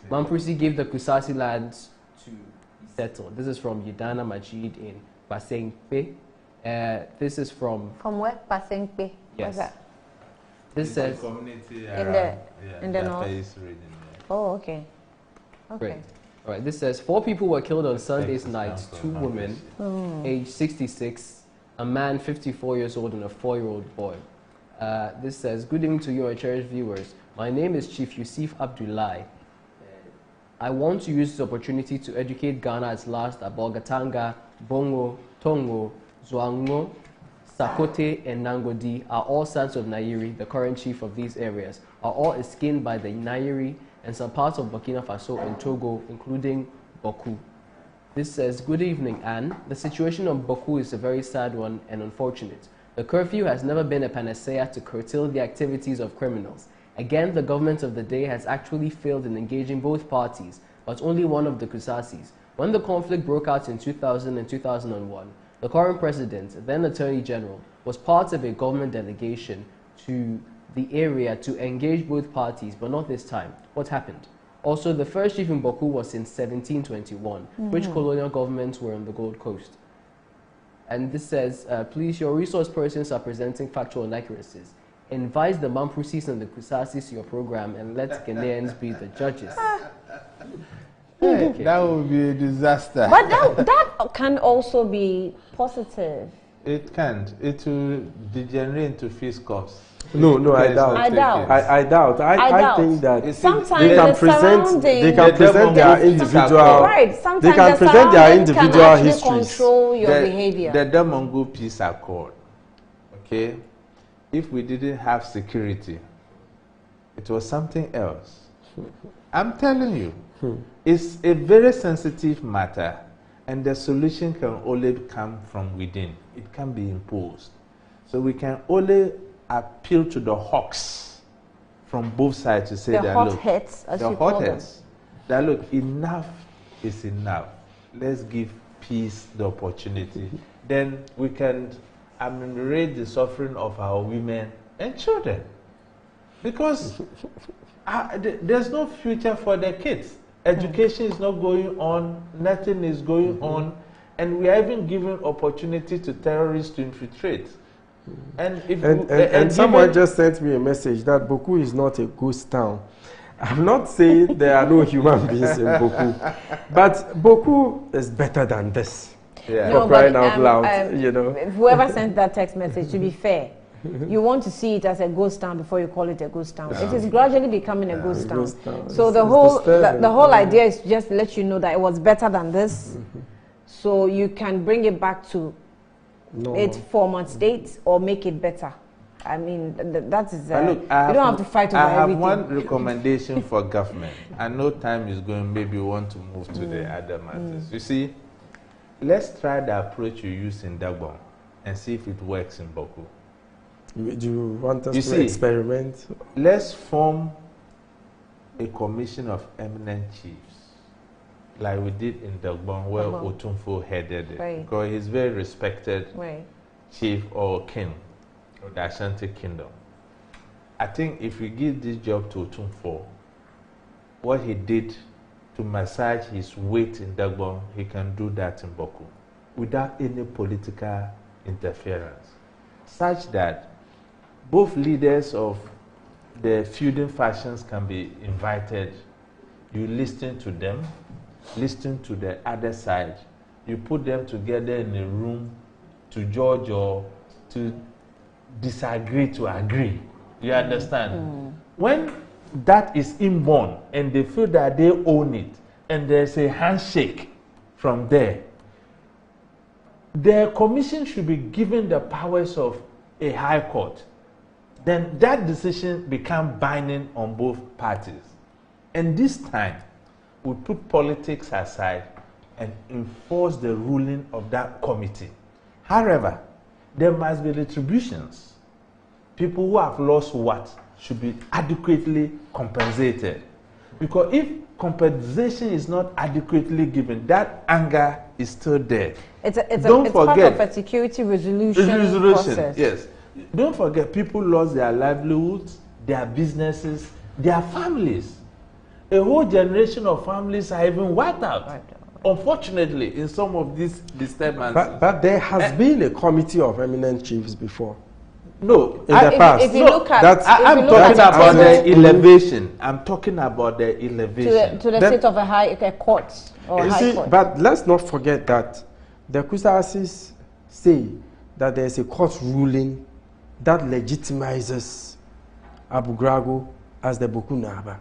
[SPEAKER 4] Mamprusi gave the Kusasi lands to be settled. This is from Yidana Majid in Basengpe. This is from...
[SPEAKER 2] From where? Basengpe?
[SPEAKER 4] Yes.
[SPEAKER 2] What's that?
[SPEAKER 4] This says...
[SPEAKER 2] in the north? Oh, okay. Okay.
[SPEAKER 4] Great. All right, this says, 4 people were killed on Sunday's night, 2 women, age 66, a man 54 years old, and a 4-year-old boy. This says, good evening to you, our cherished viewers. My name is Chief Yusuf Abdullahi. I want to use this opportunity to educate Ghana at last about Gatanga, Bongo, Tongo, Zwango, Sakote, and Nangodi are all sons of Nairi, the current chief of these areas, are all skinned by the Nairi and some parts of Burkina Faso and Togo, including Bawku. This says, good evening, Anne. The situation on Bawku is a very sad one and unfortunate. The curfew has never been a panacea to curtail the activities of criminals. Again, the government of the day has actually failed in engaging both parties, but only one of the Kusasis. When the conflict broke out in 2000 and 2001, the current president, then Attorney General, was part of a government delegation to the area to engage both parties, but not this time. What happened? Also, the first chief in Bawku was in 1721, which colonial governments were on the Gold Coast. And this says, please, your resource persons are presenting factual inaccuracies. Invite the Mamprusis and the Kusasis to your program and let Ghanaians be the judges.
[SPEAKER 1] Okay. That would be a disaster.
[SPEAKER 2] But that can also be positive.
[SPEAKER 1] It can't. It will degenerate into feast costs.
[SPEAKER 3] No, I doubt. I doubt. I think that
[SPEAKER 2] sometimes
[SPEAKER 3] they can present their individual.
[SPEAKER 2] Right. Sometimes
[SPEAKER 3] they can present their individual histories.
[SPEAKER 2] Control your behavior.
[SPEAKER 1] The Damongo Peace Accord. Okay, if we didn't have security, it was something else. I'm telling you, it's a very sensitive matter, and the solution can only come from within. It can be imposed. So we can only appeal to the hawks from both sides to say
[SPEAKER 2] the
[SPEAKER 1] that
[SPEAKER 2] hot
[SPEAKER 1] look,
[SPEAKER 2] heads, as
[SPEAKER 1] the
[SPEAKER 2] you call them.
[SPEAKER 1] hotheads, that look, enough is enough. Let's give peace the opportunity. Then we can ameliorate the suffering of our women and children. Because there's no future for the kids. Education is not going on, nothing is going on, and we are even giving opportunity to terrorists to infiltrate. And
[SPEAKER 3] someone just sent me a message that Bawku is not a ghost town. I'm not saying there are no human beings in Bawku, but Bawku is better than this.
[SPEAKER 1] Yeah.
[SPEAKER 3] For crying out loud, you know.
[SPEAKER 2] Whoever sent that text message, to be fair, you want to see it as a ghost town before you call it a ghost town. It is gradually becoming a ghost town. So the whole idea is just to let you know that it was better than this, so you can bring it back to its former state or make it better. I mean, that is.
[SPEAKER 1] Look,
[SPEAKER 2] you don't have to fight over everything.
[SPEAKER 1] I have one recommendation for government. I know time is going. Maybe we want to move to the other matters. You see, let's try the approach you use in Dagbon and see if it works in Bawku.
[SPEAKER 3] Do you want us to experiment?
[SPEAKER 1] Let's form a commission of eminent chiefs, like we did in Dagbon, where Otunfo headed it. Because he's very respected chief or king of the Ashanti Kingdom. I think if we give this job to Otunfo, what he did to massage his weight in Dagbon, he can do that in Bawku without any political interference, such that both leaders of the feuding factions can be invited. You listen to them, listen to the other side. You put them together in a room to judge or to disagree to agree. You understand? When that is inborn and they feel that they own it and there's a handshake from there, the commission should be given the powers of a high court. Then that decision becomes binding on both parties. And this time, we put politics aside and enforce the ruling of that committee. However, there must be retributions. People who have lost what should be adequately compensated. Because if compensation is not adequately given, that anger is still there.
[SPEAKER 2] It's part of a security resolution process.
[SPEAKER 1] Yes. Don't forget, people lost their livelihoods, their businesses, their families. A whole generation of families are even wiped out. Unfortunately, in some of these disturbances.
[SPEAKER 3] But there has been a committee of eminent chiefs before.
[SPEAKER 1] No,
[SPEAKER 3] in the past.
[SPEAKER 2] If you look at,
[SPEAKER 1] I'm talking about the elevation. I'm talking about the elevation
[SPEAKER 2] to the state of a court or high court.
[SPEAKER 3] But let's not forget that the Kusasis say that there is a court ruling that legitimizes Abu Grago as the Bawku Naba.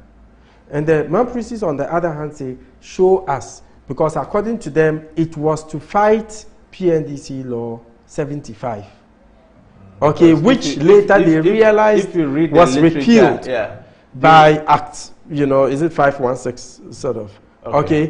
[SPEAKER 3] And the Mamprisis, on the other hand, say, show us, because according to them, it was to fight PNDC law 75. Okay, which later they realized was repealed by Act, you know, is it 516 sort of? Okay,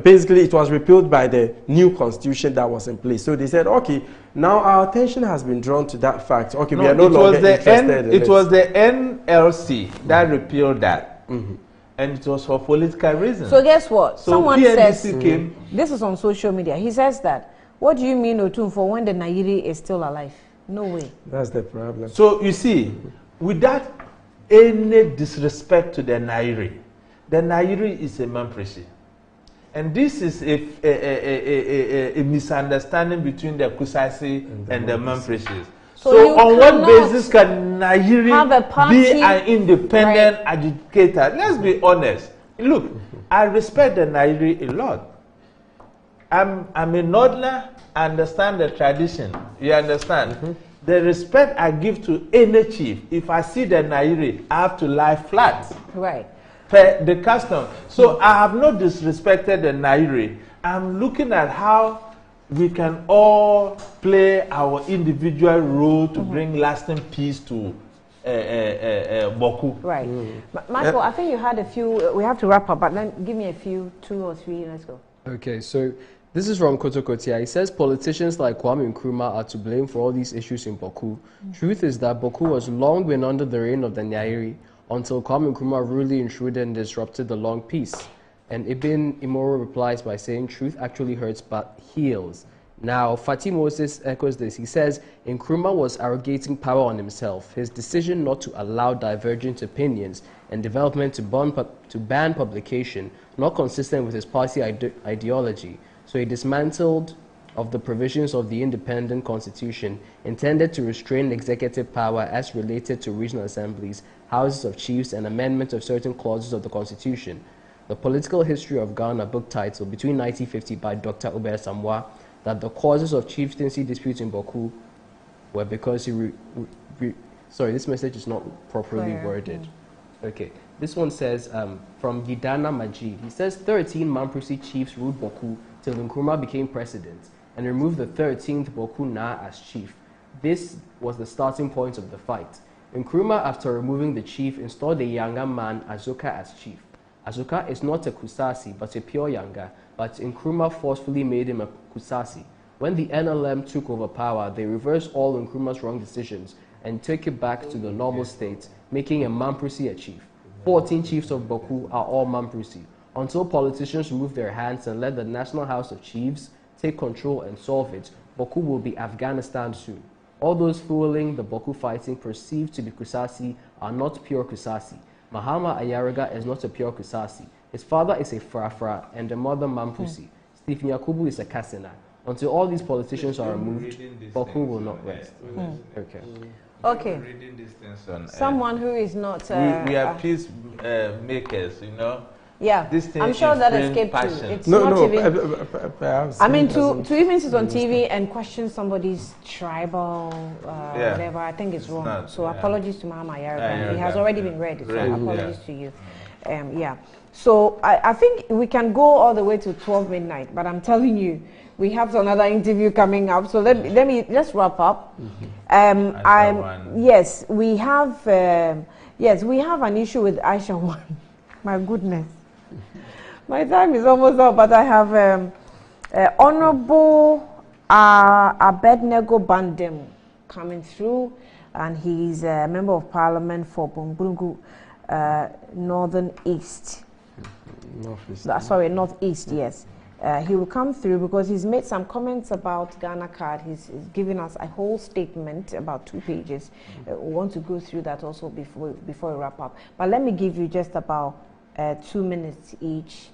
[SPEAKER 3] basically it was repealed by the new constitution that was in place. So they said, okay, now our attention has been drawn to that fact. Okay, we are no longer interested in it.
[SPEAKER 1] It was the NLC that repealed that. And it was for political reasons.
[SPEAKER 2] So guess what?
[SPEAKER 1] So
[SPEAKER 2] someone says,
[SPEAKER 1] came.
[SPEAKER 2] This is on social media. He says that, what do you mean Otunfo when the Nairi is still alive? No way.
[SPEAKER 3] That's the problem.
[SPEAKER 1] So you see, without any disrespect to the Nairi, the Nairi is a Mampresi. And this is a misunderstanding between the Kusasi and the Mampresis. So on what basis can Nairi be an independent educator? Let's be honest. Look, I respect the Nairi a lot. I'm a Northerner, I understand the tradition. You understand? The respect I give to any chief, if I see the Nairi, I have to lie flat.
[SPEAKER 2] Right.
[SPEAKER 1] Per the custom. So I have not disrespected the Nairi. I'm looking at how we can all play our individual role to bring lasting peace to Bawku.
[SPEAKER 2] Right. Michael, I think you had a few, we have to wrap up, but then give me a few, 2 or 3, let's go.
[SPEAKER 4] Okay, so This is from Kotokotia. He says politicians like Kwame Nkrumah are to blame for all these issues in Bawku. Truth is that Bawku has long been under the reign of the Nyairi until Kwame Nkrumah really intruded and disrupted the long peace. And Ibn Imoro replies by saying, truth actually hurts but heals. Now, Fatih Moses echoes this. He says, Nkrumah was arrogating power on himself. His decision not to allow divergent opinions and development to ban publication, not consistent with his party ideology. So he dismantled of the provisions of the independent constitution intended to restrain executive power as related to regional assemblies, houses of chiefs, and amendment of certain clauses of the constitution. The Political History of Ghana book title between 1950 by Dr. Ober Samwa, that the causes of chieftaincy disputes in Bawku were because sorry, this message is not properly worded. Okay, this one says from Gidana Majid. He says 13 Mamprisi chiefs ruled Bawku till Nkrumah became president and removed the 13th Bawku Na as chief. This was the starting point of the fight. Nkrumah, after removing the chief, installed a younger man, Azuka, as chief. Azuka is not a Kusasi, but a pure Yanga, but Nkrumah forcefully made him a Kusasi. When the NLM took over power, they reversed all Nkrumah's wrong decisions and took it back to the normal state, making a Mamprisi a chief. 14 chiefs of Bawku are all Mamprisi, until politicians remove their hands and let the National House of Chiefs take control and solve it. Bawku will be Afghanistan soon. All those fueling the Bawku fighting perceived to be Kusasi are not pure Kusasi. Mahama Ayaraga is not a pure Kusasi. His father is a Frafra and the mother Mamprisi. Stephen Yakubu is a Kasena. Until all these politicians are removed, Bawku will not rest. Okay.
[SPEAKER 2] Okay. Someone who is not...
[SPEAKER 1] we are peace makers, you know.
[SPEAKER 2] Yeah, I'm sure that escaped you. It's not even... I mean, to even sit on TV and question somebody's tribal, whatever, I think it's wrong. So apologies to Mahama Ayaraga. It has already been read, so apologies to you. Yeah. So I think we can go all the way to 12 midnight, but I'm telling you, we have another interview coming up. So let's wrap up. Yes, we have an issue with Aisha Huang. My goodness. My time is almost up, but I have Honorable Abednego Bandem coming through, and he's a member of Parliament for Bungrungu Northern East. Northeast, yes. He will come through because he's made some comments about Ghana Card. He's given us a whole statement, about 2 pages. We want to go through that also before we wrap up. But let me give you just about 2 minutes each,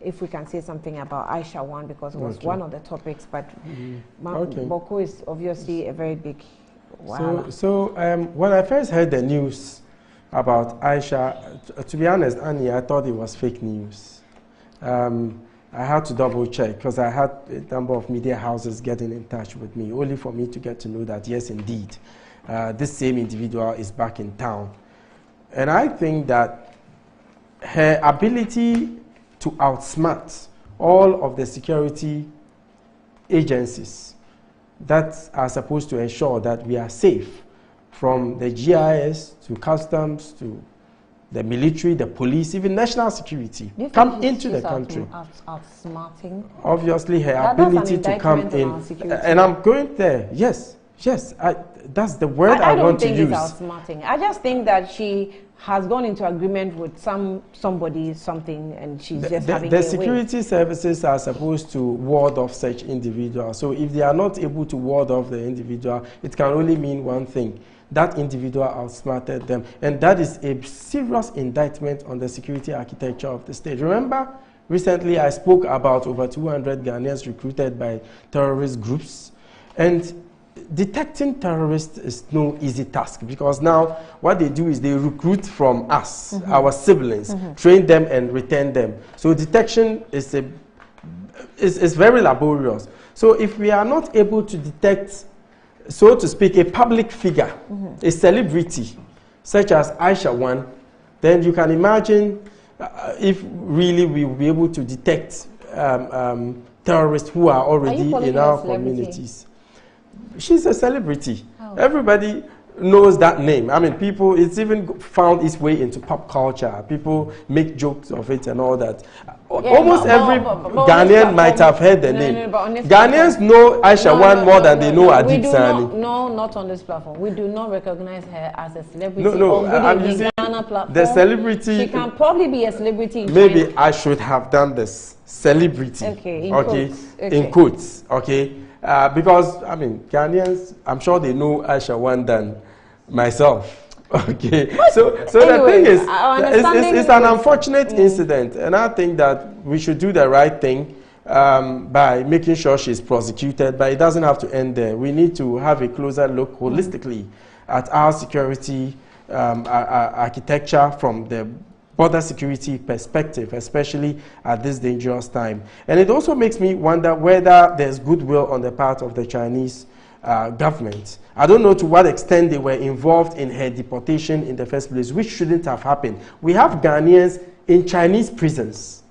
[SPEAKER 2] if we can say something about Aisha Huang, because it was one of the topics. But Bawku is obviously a very big... Wow. So
[SPEAKER 3] when I first heard the news about Aisha, to be honest, Annie, I thought it was fake news. I had to double check because I had a number of media houses getting in touch with me, only for me to get to know that, yes, indeed, this same individual is back in town. And I think that her ability to outsmart all of the security agencies that are supposed to ensure that we are safe, from the GIS to customs to the military, the police, even national security, come into the country.
[SPEAKER 2] Outsmarting?
[SPEAKER 3] Obviously, her ability to come in. And I'm going there. Yes, that's the word I want to use.
[SPEAKER 2] I don't think it's outsmarting. I just think that she has gone into agreement with somebody, something, and she's just having
[SPEAKER 3] the security services are supposed to ward off such individuals. So if they are not able to ward off the individual, it can only mean one thing. That individual outsmarted them. And that is a serious indictment on the security architecture of the state. Remember, recently I spoke about over 200 Ghanaians recruited by terrorist groups. And detecting terrorists is no easy task, because now what they do is they recruit from us, our siblings, train them and return them. So detection is very laborious. So if we are not able to detect, so to speak, a public figure, a celebrity, such as Aisha Huang, then you can imagine if really we will be able to detect terrorists who are already in our communities. She's a celebrity. Oh. Everybody knows that name. I mean, people, it's even found its way into pop culture. People make jokes of it and all that. almost every Ghanaian might have heard the name. Ghanaians know Aisha Huang more than they know Adib Sani.
[SPEAKER 2] No, not on this platform. We do not recognize her as a celebrity.
[SPEAKER 3] No, you see, the celebrity.
[SPEAKER 2] She can probably be a celebrity in
[SPEAKER 3] maybe
[SPEAKER 2] China.
[SPEAKER 3] I should have done this. Celebrity.
[SPEAKER 2] Okay,
[SPEAKER 3] in quotes. Okay. Because, I mean, Ghanaians, I'm sure they know Aisha Huang than myself. Okay, so anyway, the thing is, it's an unfortunate incident, and I think that we should do the right thing by making sure she's prosecuted, but it doesn't have to end there. We need to have a closer look holistically at our security architecture from the border security perspective, especially at this dangerous time. And it also makes me wonder whether there's goodwill on the part of the Chinese government. I don't know to what extent they were involved in her deportation in the first place, which shouldn't have happened. We have Ghanaians in Chinese prisons.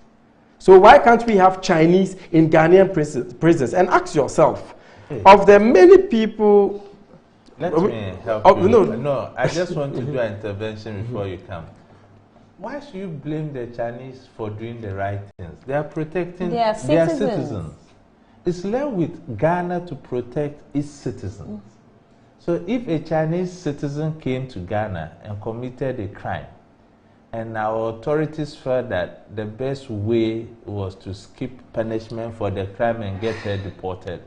[SPEAKER 3] So why can't we have Chinese in Ghanaian prisons? And ask yourself, of the many people...
[SPEAKER 1] Let me help you. No, I just want to do an intervention before you come. Why should you blame the Chinese for doing the right things? They are protecting their citizens. It's left with Ghana to protect its citizens. So if a Chinese citizen came to Ghana and committed a crime, and our authorities felt that the best way was to skip punishment for the crime and get her deported,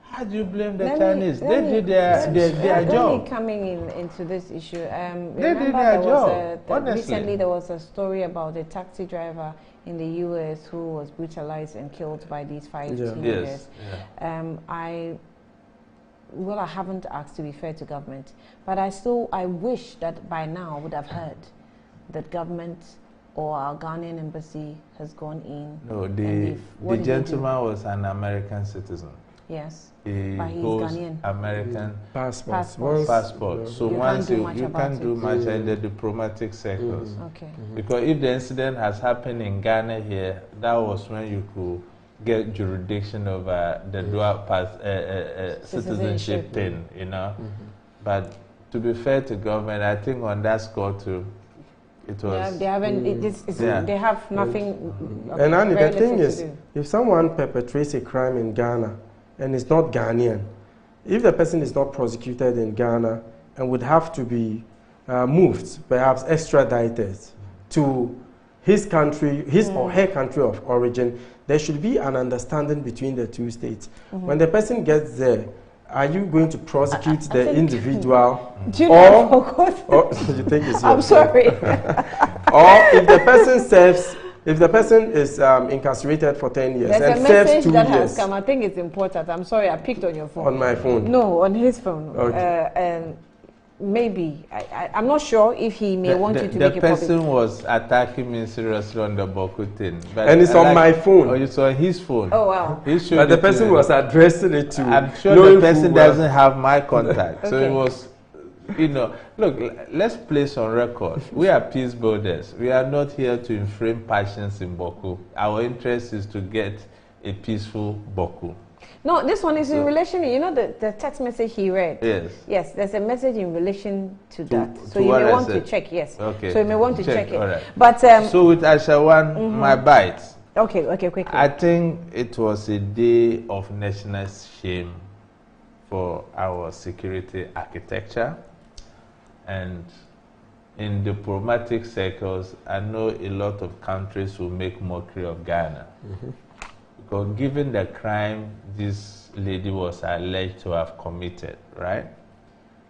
[SPEAKER 1] how do you blame the Chinese? They did their job.
[SPEAKER 2] Coming into this issue,
[SPEAKER 1] they did their job.
[SPEAKER 2] Recently there was a story about a taxi driver in the U.S. who was brutalized and killed by these 5 teenagers. I haven't asked, to be fair to government, but I wish that by now I would have heard that government or our Ghanaian embassy has gone in.
[SPEAKER 1] No, the gentleman was an American citizen.
[SPEAKER 2] Yes,
[SPEAKER 1] he
[SPEAKER 2] but he's
[SPEAKER 1] holds
[SPEAKER 2] Ghanaian.
[SPEAKER 1] American
[SPEAKER 2] passport.
[SPEAKER 1] So once you can't do much in the diplomatic circles.
[SPEAKER 2] Okay.
[SPEAKER 1] Because if the incident has happened in Ghana here, that was when you could get jurisdiction over the dual citizenship thing, you know. But to be fair to government, I think on that score too, it was.
[SPEAKER 2] They haven't. They have nothing.
[SPEAKER 3] And Annie, the thing is, if someone perpetrates a crime in Ghana and is not Ghanaian, if the person is not prosecuted in Ghana and would have to be moved, perhaps extradited to his country, his or her country of origin, there should be an understanding between the two states. When the person gets there, are you going to prosecute the individual?
[SPEAKER 2] Do you know,
[SPEAKER 3] or you think it's your
[SPEAKER 2] I'm sorry.
[SPEAKER 3] Or if the person serves, if the person is incarcerated for 10 years and serves 2 years.
[SPEAKER 2] Has come. I think it's important. I'm sorry, I picked on your phone.
[SPEAKER 3] On my phone?
[SPEAKER 2] No, on his phone.
[SPEAKER 3] Okay.
[SPEAKER 2] And maybe, I'm not sure if he may want you to make it public.
[SPEAKER 1] The person was attacking me seriously on the Bawku thing.
[SPEAKER 3] And it's on my phone.
[SPEAKER 1] Oh, it's on his phone.
[SPEAKER 2] Oh, wow.
[SPEAKER 3] But the person was addressing it to...
[SPEAKER 1] I'm sure the person doesn't have my contact. So it was, you know, look, let's place on record. We are peace builders. We are not here to inflame passions in Bawku. Our interest is to get a peaceful Bawku.
[SPEAKER 2] No, this one is in relation, you know, the text message he read.
[SPEAKER 1] Yes.
[SPEAKER 2] Yes, there's a message in relation to that. So you may want to check, yes.
[SPEAKER 1] Okay.
[SPEAKER 2] So you may want to check it.
[SPEAKER 1] All right.
[SPEAKER 2] But,
[SPEAKER 1] so with Aisha Huang, my bites.
[SPEAKER 2] Okay, quickly.
[SPEAKER 1] I think it was a day of national shame for our security architecture. And in diplomatic circles, I know a lot of countries will make mockery of Ghana. Because given the crime this lady was alleged to have committed, right?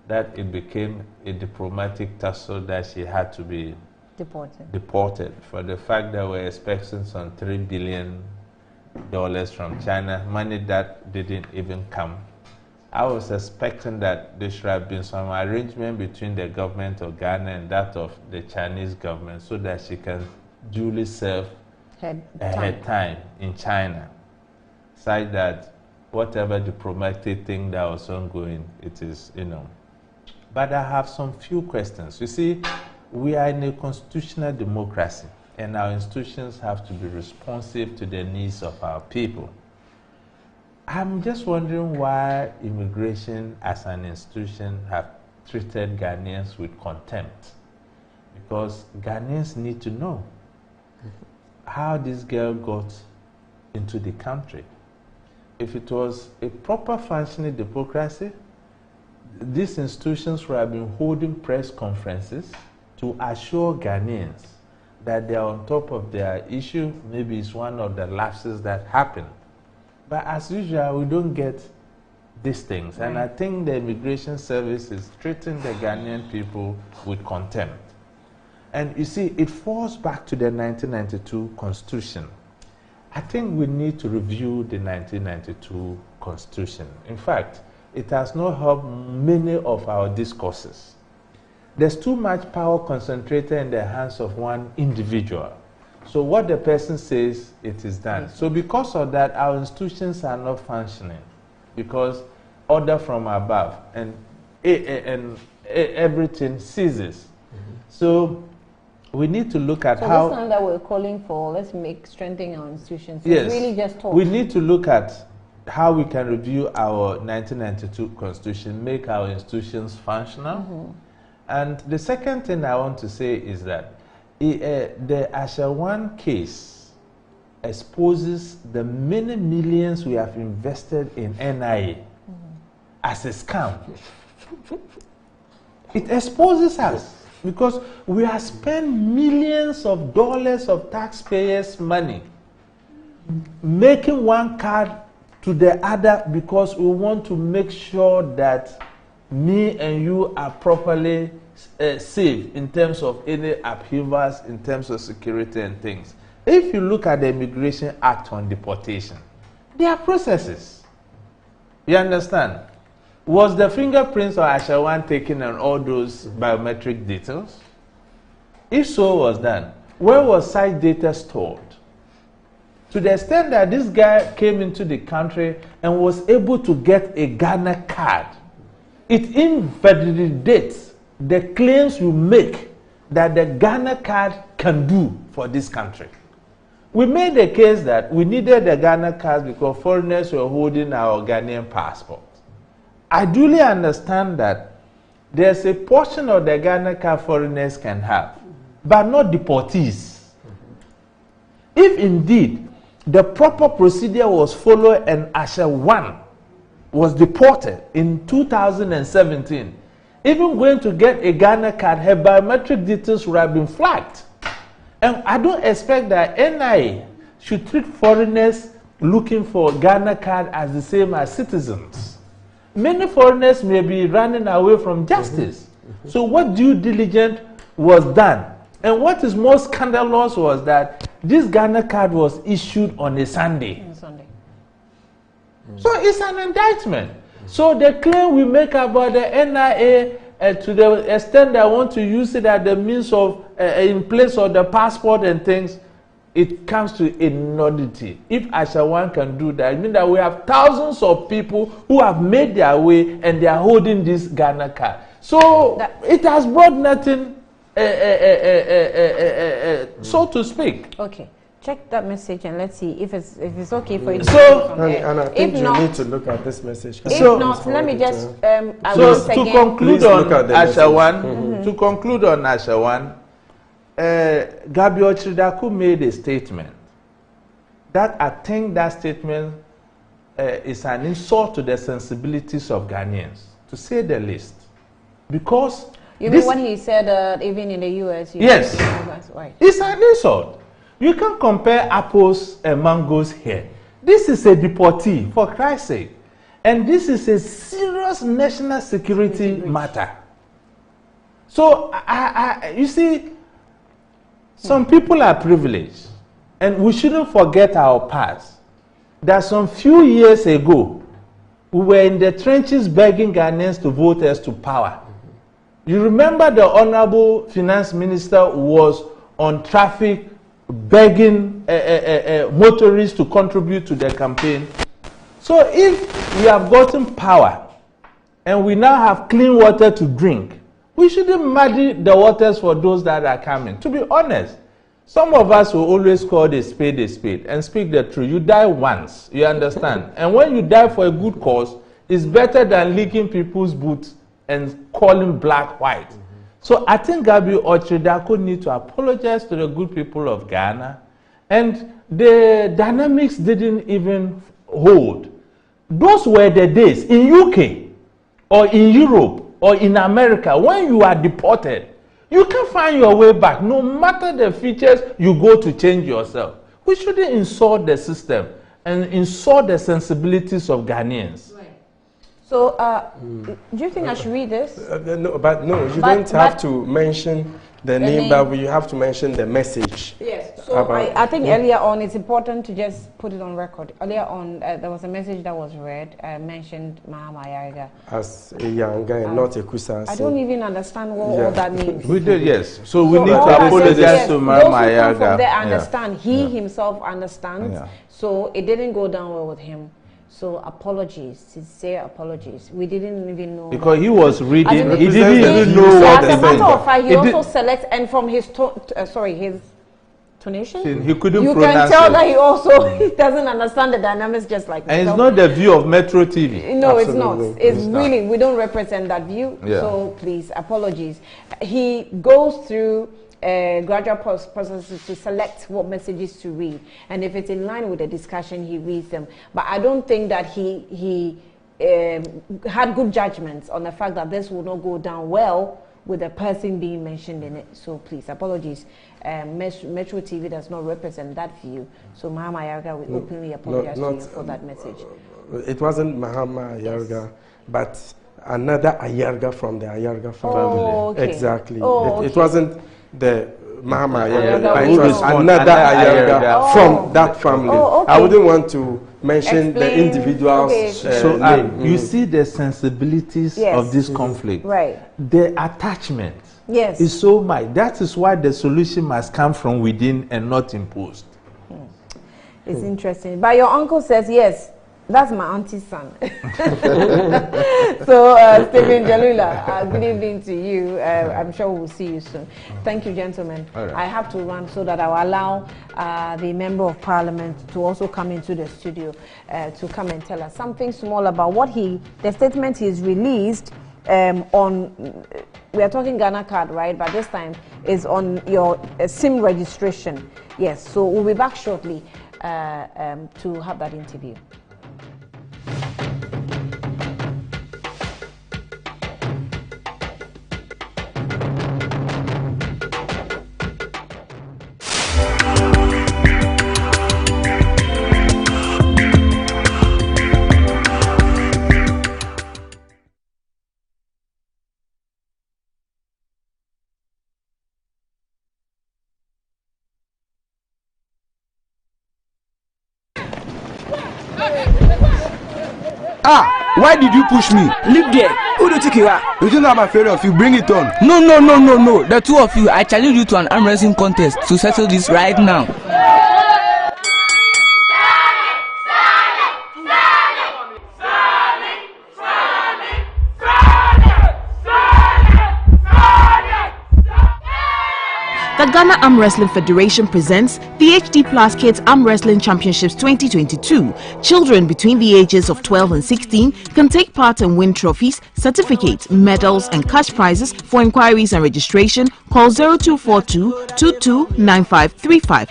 [SPEAKER 1] That it became a diplomatic tussle that she had to be deported for the fact that we're expecting some $3 billion from China, money that didn't even come. I was expecting that there should have been some arrangement between the government of Ghana and that of the Chinese government so that she can duly serve her time in China, such that whatever diplomatic thing that was ongoing, it is, you know. But I have some few questions. You see, we are in a constitutional democracy, and our institutions have to be responsive to the needs of our people. I'm just wondering why immigration as an institution have treated Ghanaians with contempt. Because Ghanaians need to know. how this girl got into the country. If it was a proper functioning democracy, these institutions would have been holding press conferences to assure Ghanaians that they are on top of their issue. Maybe it's one of the lapses that happened. But as usual, we don't get these things. Right. And I think the Immigration Service is treating the Ghanaian people with contempt. And you see, it falls back to the 1992 Constitution. I think we need to review the 1992 Constitution. In fact, it has not helped many of our discourses. There's too much power concentrated in the hands of one individual. So what the person says, it is done. So because of that, our institutions are not functioning, because order from above and everything ceases. So we need to look at how...
[SPEAKER 2] So this time that we're calling for, let's strengthening our institutions.
[SPEAKER 1] Yes,
[SPEAKER 2] really just talk.
[SPEAKER 1] We need to look at how we can review our 1992 Constitution, make our institutions functional. And the second thing I want to say is that the Aisha Huang case exposes the many millions we have invested in NIA as a scam. It exposes us because we have spent millions of dollars of taxpayers' money making one card to the other because we want to make sure that me and you are properly safe in terms of any upheavals, in terms of security and things. If you look at the Immigration Act on deportation, there are processes. You understand? Was the fingerprints of Aisha Huang taken on all those biometric details? If so was done, where was such data stored? To the extent that this guy came into the country and was able to get a Ghana card, it invalidates the claims you make that the Ghana card can do for this country. We made the case that we needed the Ghana cards because foreigners were holding our Ghanaian passport. I duly understand that there's a portion of the Ghana card foreigners can have, but not deportees. If indeed the proper procedure was followed and Aisha Huang was deported in 2017, even going to get a Ghana card, her biometric details would have been flagged. And I don't expect that NIA should treat foreigners looking for Ghana card as the same as citizens. Many foreigners may be running away from justice. So what due diligence was done? And what is most scandalous was that this Ghana card was issued on a Sunday. So it's an indictment. So the claim we make about the NIA to the extent that I want to use it as the means of, in place of the passport and things, it comes to a nullity. If Aisha Huang can do that, it means that we have thousands of people who have made their way and they are holding this Ghana card. So it has brought nothing, so to speak.
[SPEAKER 2] Okay. Check that message and let's see if it's okay for you to
[SPEAKER 3] and I think you need to look at this message.
[SPEAKER 2] If not, let me just
[SPEAKER 1] so to conclude on Aisha Huang, to conclude on Aisha Huang, Gabi Ochridaku made a statement that I think that statement is an insult to the sensibilities of Ghanaians, to say the least, because
[SPEAKER 2] you mean when he said even in the US?
[SPEAKER 1] Yes, it's an insult. You can't compare apples and mangoes here. This is a deportee, for Christ's sake. And this is a serious national security matter. So, you see, some people are privileged. And we shouldn't forget our past. That some few years ago, we were in the trenches begging Ghanaians to vote us to power. You remember the Honorable Finance Minister was on traffic begging motorists to contribute to the campaign. So if we have gotten power and we now have clean water to drink, we shouldn't muddy the waters for those that are coming. To be honest, some of us will always call a spade and speak the truth. You die once, you understand? And when you die for a good cause, it's better than licking people's boots and calling black white. So I think Gabi Ochridaku need to apologize to the good people of Ghana And the dynamics didn't even hold. Those were the days in UK or in Europe or in America when you are deported. You can find your way back. No matter the features, you go to change yourself. We shouldn't insult the system and insult the sensibilities of Ghanaians.
[SPEAKER 2] Right. So, do you think I should read this?
[SPEAKER 3] No, you don't have to mention the name, but you have to mention the message.
[SPEAKER 2] Yes. So I think earlier on, it's important to just put it on record. Earlier on, there was a message that was read, mentioned Mahama Yariga.
[SPEAKER 3] As a young guy, not a Kusasi.
[SPEAKER 2] I don't even understand what all that means.
[SPEAKER 1] We did, yes. So we need to apologize to Mahama Yariga.
[SPEAKER 2] Those who come from there understand. He himself understands. Yeah. So it didn't go down well with him. So apologies, sincere apologies. We didn't even know.
[SPEAKER 1] Because he was reading, he
[SPEAKER 2] didn't
[SPEAKER 1] even know what
[SPEAKER 2] as a matter of fact, he also selects, and from his his tonation,
[SPEAKER 1] he couldn't
[SPEAKER 2] you can tell that he also he doesn't understand the dynamics just like
[SPEAKER 1] and it's not the view of Metro TV.
[SPEAKER 2] No, absolutely. It's not. It's really, we don't represent that view. Yeah. So please, apologies. He goes through gradual processes to select what messages to read, and if it's in line with the discussion, he reads them. But I don't think that he had good judgments on the fact that this will not go down well with the person being mentioned in it. So please, apologies. Metro TV does not represent that view. So Mahama Yariga will openly apologize to you for that message.
[SPEAKER 3] It wasn't Mahama Yariga, but another Ayarga from the Ayarga family.
[SPEAKER 2] Oh, okay.
[SPEAKER 3] Exactly.
[SPEAKER 2] Oh,
[SPEAKER 3] it wasn't the Mahama Ayarga, it was another Ayarga from that family.
[SPEAKER 2] Oh, okay.
[SPEAKER 3] I wouldn't want to mention the individual's name.
[SPEAKER 1] You see the sensibilities of this conflict.
[SPEAKER 2] Right.
[SPEAKER 1] The attachment is so much. That is why the solution must come from within and not imposed.
[SPEAKER 2] It's interesting. But your uncle says, yes, that's my auntie's son. So, Stephen Jalula, good evening to you. I'm sure we'll see you soon. Thank you, gentlemen. Right. I have to run so that I will allow the Member of Parliament to also come into the studio to come and tell us something small about what the statement he's released on, we are talking Ghana card, right? But this time is on your SIM registration. Yes, so we'll be back shortly to have that interview.
[SPEAKER 5] Why did you push me?
[SPEAKER 6] Leave there. Who do you think you are?
[SPEAKER 5] You think I'm afraid of you? Bring it on.
[SPEAKER 6] No. The two of you, I challenge you to an arm wrestling contest to settle this right now.
[SPEAKER 7] The Ghana Arm Wrestling Federation presents the HD Plus Kids Arm Wrestling Championships 2022. Children between the ages of 12 and 16 can take part and win trophies, certificates, medals, and cash prizes. For inquiries and registration, call 0242 229535.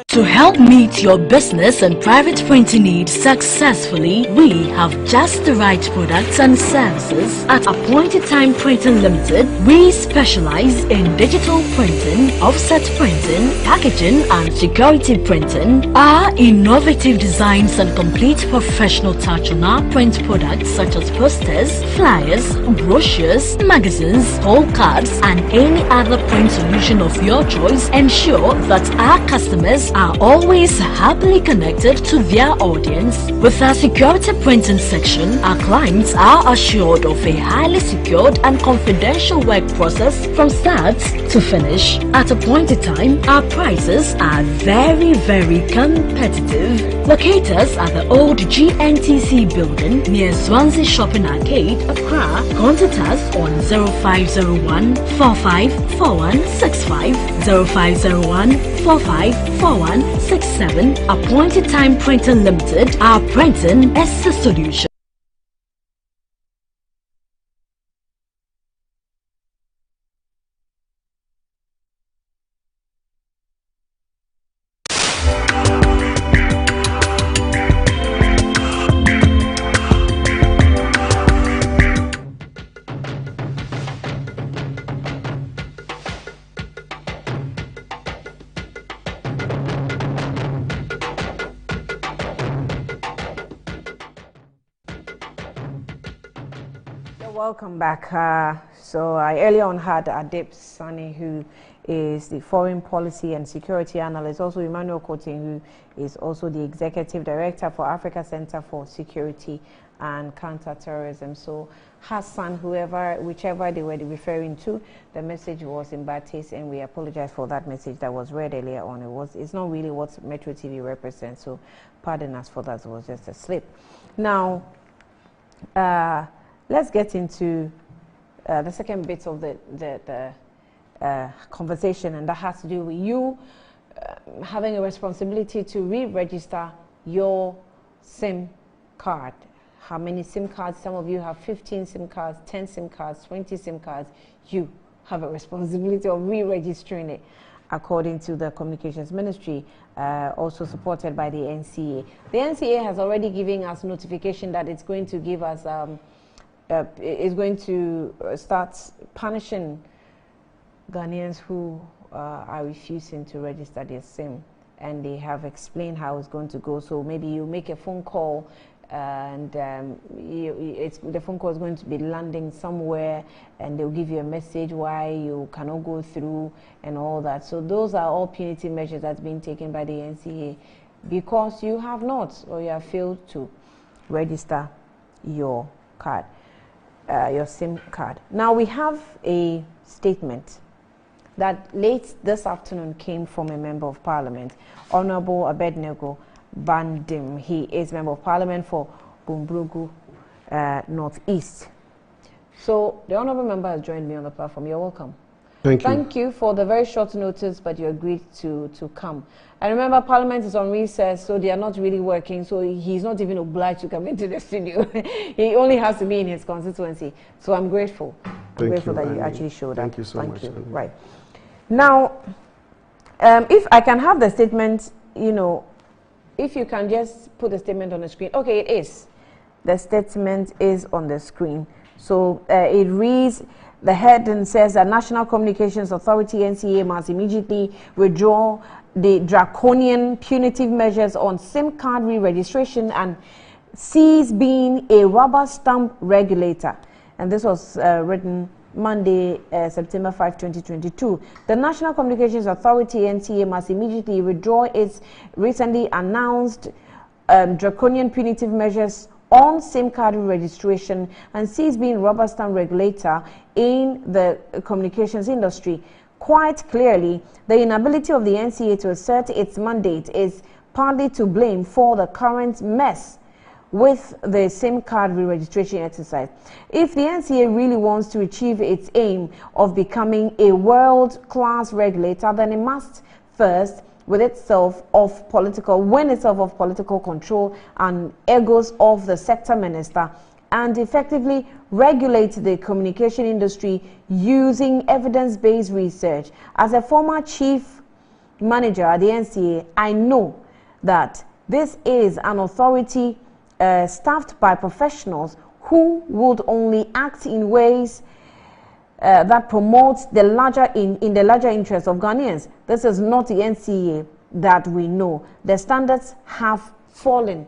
[SPEAKER 8] To help meet your business and private printing needs successfully, we have just the right products and services. At Appointed Time Printing Limited, we specialize in digital printing, offset printing, packaging and security printing. Our innovative designs and complete professional touch on our print products such as posters, flyers, brochures, magazines, poll cards and any other print solution of your choice ensure that our customers are always happily connected to their audience. With our security printing section, our clients are assured of a highly secured and confidential work process from start to finish. At Appointed Time, our prices are very competitive. Locate us at the old GNTC building near Swansea Shopping Arcade, Accra. Contact us on 0501 454165, 0501 454167. Appointed Time Printing Limited. Our printing is the solution.
[SPEAKER 2] Welcome back. So I earlier on had Adib Sani, who is the foreign policy and security analyst, also Emmanuel Koting, who is also the executive director for Africa Center for Security and Counterterrorism. So Hassan, whichever they were referring to, the message was in bad taste, and we apologize for that message that was read earlier on. It's not really what Metro TV represents, so pardon us for that. It was just a slip. Now, let's get into the second bit of the conversation, and that has to do with you having a responsibility to re-register your SIM card. How many SIM cards? Some of you have 15 SIM cards, 10 SIM cards, 20 SIM cards. You have a responsibility of re-registering it, according to the Communications Ministry, also supported by the NCA. The NCA has already given us notification that it's going to give us, is going to start punishing Ghanaians who are refusing to register their SIM, and they have explained how it's going to go. So maybe you make a phone call, and the phone call is going to be landing somewhere, and they'll give you a message why you cannot go through and all that. So those are all punitive measures that's being taken by the NCA because you have not, or you have failed to register your card, your SIM card. Now we have a statement that late this afternoon came from a Member of Parliament, Honorable Abednego Bandim. He is Member of Parliament for Bumbrugu Northeast. So the Honorable Member has joined me on the platform. You're welcome.
[SPEAKER 9] Thank you.
[SPEAKER 2] Thank you for the very short notice, but you agreed to come. And remember, Parliament is on recess, so they are not really working, so he's not even obliged to come into the studio. He only has to be in his constituency. So I'm grateful. I'm grateful that you actually showed up.
[SPEAKER 9] Thank you so much.
[SPEAKER 2] Right. Now, if I can have the statement, if you can just put the statement on the screen. Okay, it is. The statement is on the screen. So it reads, the heading says that National Communications Authority, NCA, must immediately withdraw the draconian punitive measures on SIM card re-registration and cease being a rubber stamp regulator. And this was written Monday, September 5, 2022. The National Communications Authority, NCA, must immediately withdraw its recently announced draconian punitive measures on SIM card registration and cease being rubber stamp regulator in the communications industry. Quite clearly, the inability of the NCA to assert its mandate is partly to blame for the current mess with the SIM card re-registration exercise. If the NCA really wants to achieve its aim of becoming a world-class regulator, then it must first win itself of political control and egos of the sector minister, and effectively regulate the communication industry using evidence-based research. As a former chief manager at the NCA, I know that this is an authority staffed by professionals who would only act in ways that promotes the larger in the larger interest of Ghanaians. This is not the NCA that we know. The standards have fallen.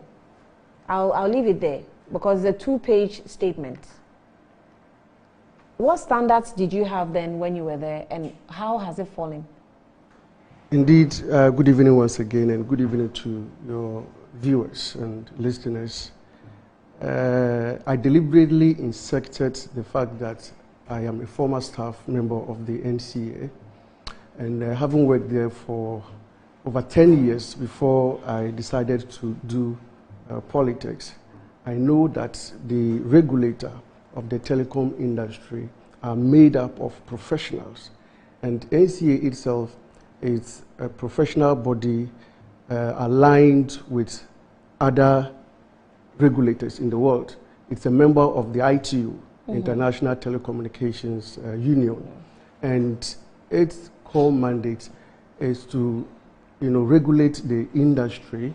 [SPEAKER 2] I'll leave it there because it's a two-page statement. What standards did you have then when you were there, and how has it fallen?
[SPEAKER 9] Indeed, good evening once again, and good evening to your viewers and listeners. I deliberately inserted the fact that I am a former staff member of the NCA, and having worked there for over 10 years before I decided to do politics, I know that the regulator of the telecom industry are made up of professionals, and NCA itself is a professional body aligned with other regulators in the world. It's a member of the ITU, International Telecommunications Union, and its core mandate is to, regulate the industry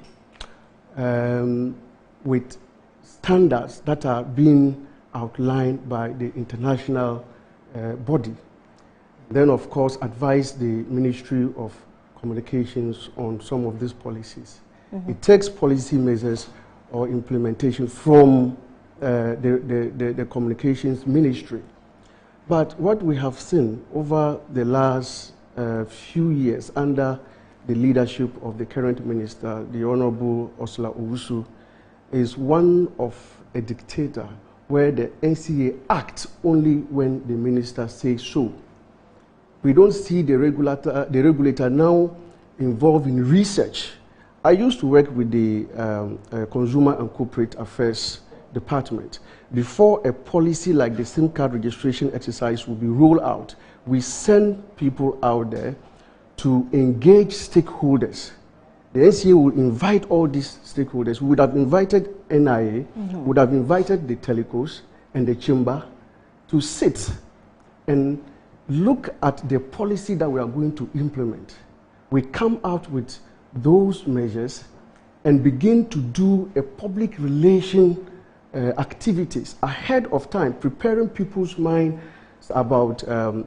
[SPEAKER 9] with standards that are being outlined by the international body. Then, of course, advise the Ministry of Communications on some of these policies. It takes policy measures or implementation from the communications ministry. But what we have seen over the last few years under the leadership of the current minister, the Honorable Ursula Owusu, is one of a dictator where the NCA acts only when the minister says so. We don't see the regulator now involved in research. I used to work with the Consumer and Corporate Affairs Department. Before a policy like the SIM card registration exercise will be rolled out, we send people out there to engage stakeholders. The NCA will invite all these stakeholders. We would have invited NIA, would have invited the telecos and the chamber to sit and look at the policy that we are going to implement. We come out with those measures and begin to do a public relation activities ahead of time, preparing people's minds about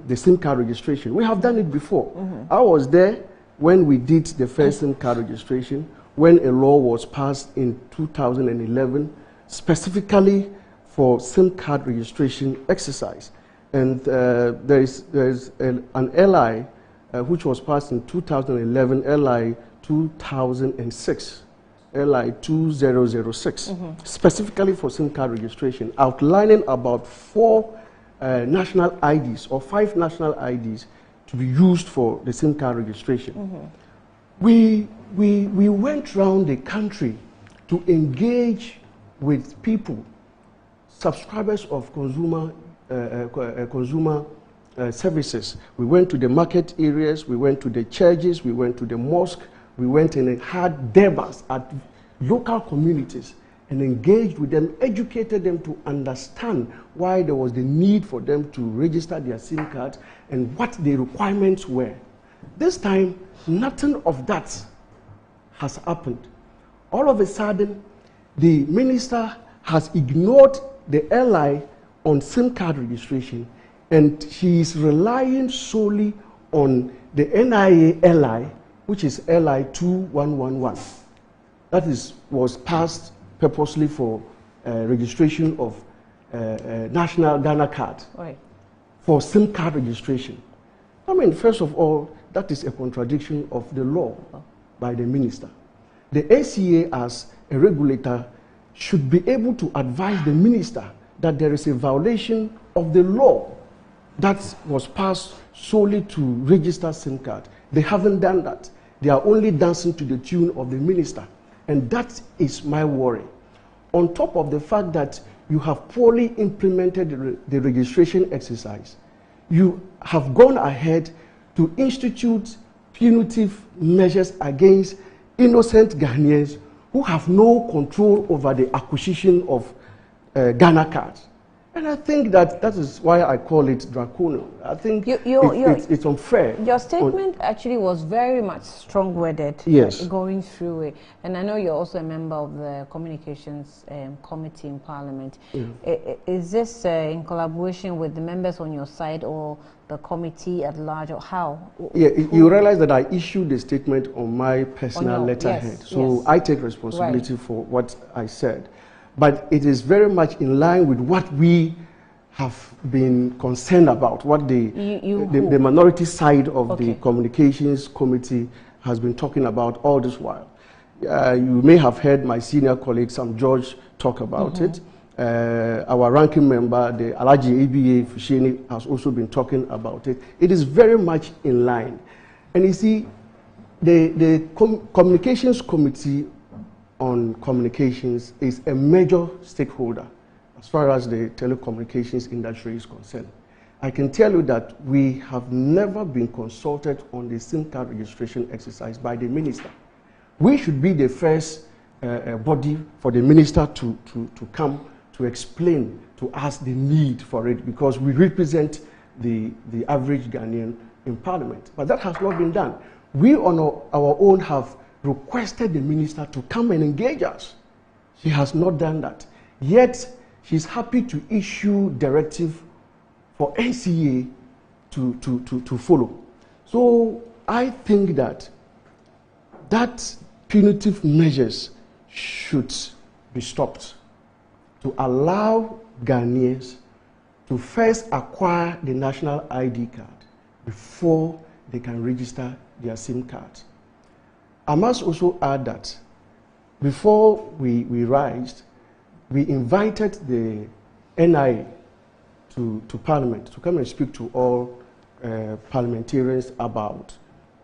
[SPEAKER 9] the SIM card registration. We have done it before. I was there when we did the first SIM card registration, when a law was passed in 2011, specifically for SIM card registration exercise. And there is an LI which was passed in 2011, LI 2006, LI 2006, specifically for SIM card registration, outlining about 4 national IDs or 5 national IDs to be used for the SIM card registration. We went around the country to engage with people, subscribers of consumer services. We went to the market areas, we went to the churches, we went to the mosque, we went and had debates at local communities and engaged with them, educated them to understand why there was the need for them to register their SIM cards and what the requirements were. This time, nothing of that has happened. All of a sudden, the minister has ignored the LI on SIM card registration, and she is relying solely on the NIA LI, which is LI 2111. That was passed purposely for registration of national Ghana card for SIM card registration. I mean, first of all, that is a contradiction of the law by the minister. The ACA, as a regulator, should be able to advise the minister that there is a violation of the law that was passed solely to register SIM card. They haven't done that. They are only dancing to the tune of the minister. And that is my worry. On top of the fact that you have poorly implemented the registration exercise, you have gone ahead to institute punitive measures against innocent Ghanaians who have no control over the acquisition of Ghana cards. And I think that is why I call it draconian. I think it's unfair.
[SPEAKER 2] Your statement actually was very much strong-worded, going through it. And I know you're also a member of the Communications Committee in Parliament. Is this in collaboration with the members on your side or the committee at large, or how?
[SPEAKER 9] Yeah, you realize that I issued the statement on my personal letterhead. So I take responsibility for what I said. But it is very much in line with what we have been concerned about, what the minority side of the Communications Committee has been talking about all this while. You may have heard my senior colleague, Sam George, talk about it. Our ranking member, the Alaji ABA Fusheni, has also been talking about it. It is very much in line. And you see, the Communications Committee on Communications is a major stakeholder as far as the telecommunications industry is concerned. I can tell you that we have never been consulted on the SIM card registration exercise by the minister. We should be the first body for the minister to come to explain to us the need for it, because we represent the average Ghanaian in Parliament. But that has not been done. We on our own have requested the minister to come and engage us. She has not done that. Yet, she's happy to issue directive for NCA to follow. So I think that punitive measures should be stopped to allow Ghanaians to first acquire the national ID card before they can register their SIM cards. I must also add that before we raised, we invited the NIA to Parliament to come and speak to all parliamentarians about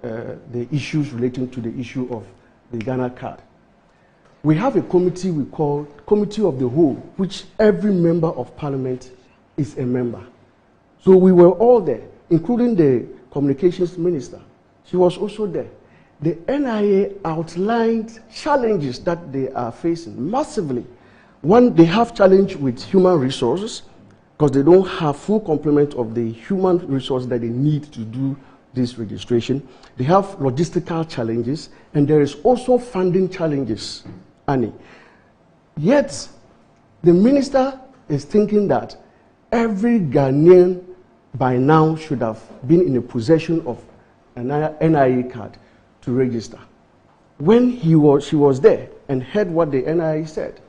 [SPEAKER 9] the issues relating to the issue of the Ghana card. We have a committee we call Committee of the Whole, which every member of Parliament is a member. So we were all there, including the Communications Minister. She was also there. The NIA outlined challenges that they are facing massively. One, they have challenge with human resources because they don't have full complement of the human resource that they need to do this registration. They have logistical challenges, and there is also funding challenges, Annie. Yet, the minister is thinking that every Ghanaian by now should have been in a possession of an NIA card to register. When she was there and heard what the NIA said,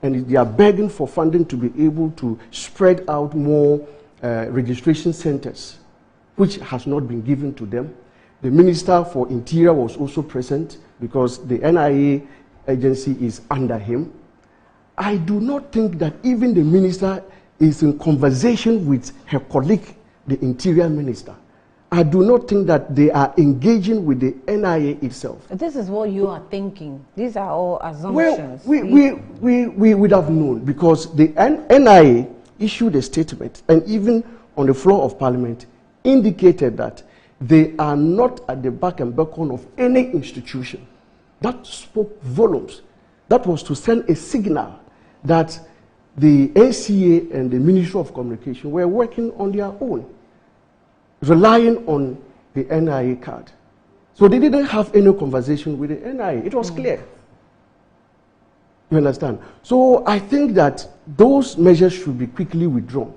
[SPEAKER 9] and they are begging for funding to be able to spread out more registration centers, which has not been given to them. The Minister for Interior was also present because the NIA agency is under him. I do not think that even the Minister is in conversation with her colleague, the Interior Minister. I do not think that they are engaging with the NIA itself.
[SPEAKER 2] This is what you are thinking. These are all assumptions.
[SPEAKER 9] Well, we would have known because the NIA issued a statement, and even on the floor of Parliament indicated that they are not at the back and beckon of any institution. That spoke volumes. That was to send a signal that the NCA and the Ministry of Communication were working on their own, relying on the NIA card. So they didn't have any conversation with the NIA. It was clear. You understand? So I think that those measures should be quickly withdrawn,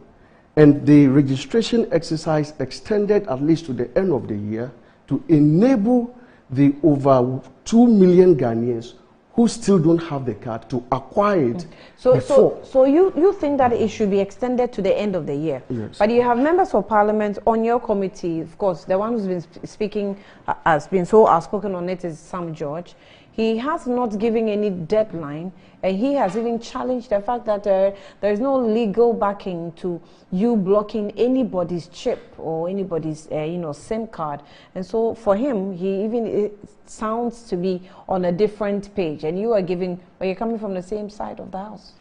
[SPEAKER 9] and the registration exercise extended at least to the end of the year to enable the over 2 million Ghanaians who still don't have the card to acquire it.
[SPEAKER 2] So you think that it should be extended to the end of the year?
[SPEAKER 9] Yes.
[SPEAKER 2] But you have members of Parliament on your committee. Of course, the one who's been speaking, has been so outspoken on it is Sam George. He has not given any deadline, and he has even challenged the fact that there is no legal backing to you blocking anybody's chip or anybody's SIM card. And so for him, it sounds to be on a different page. And you are you're coming from the same side of the house.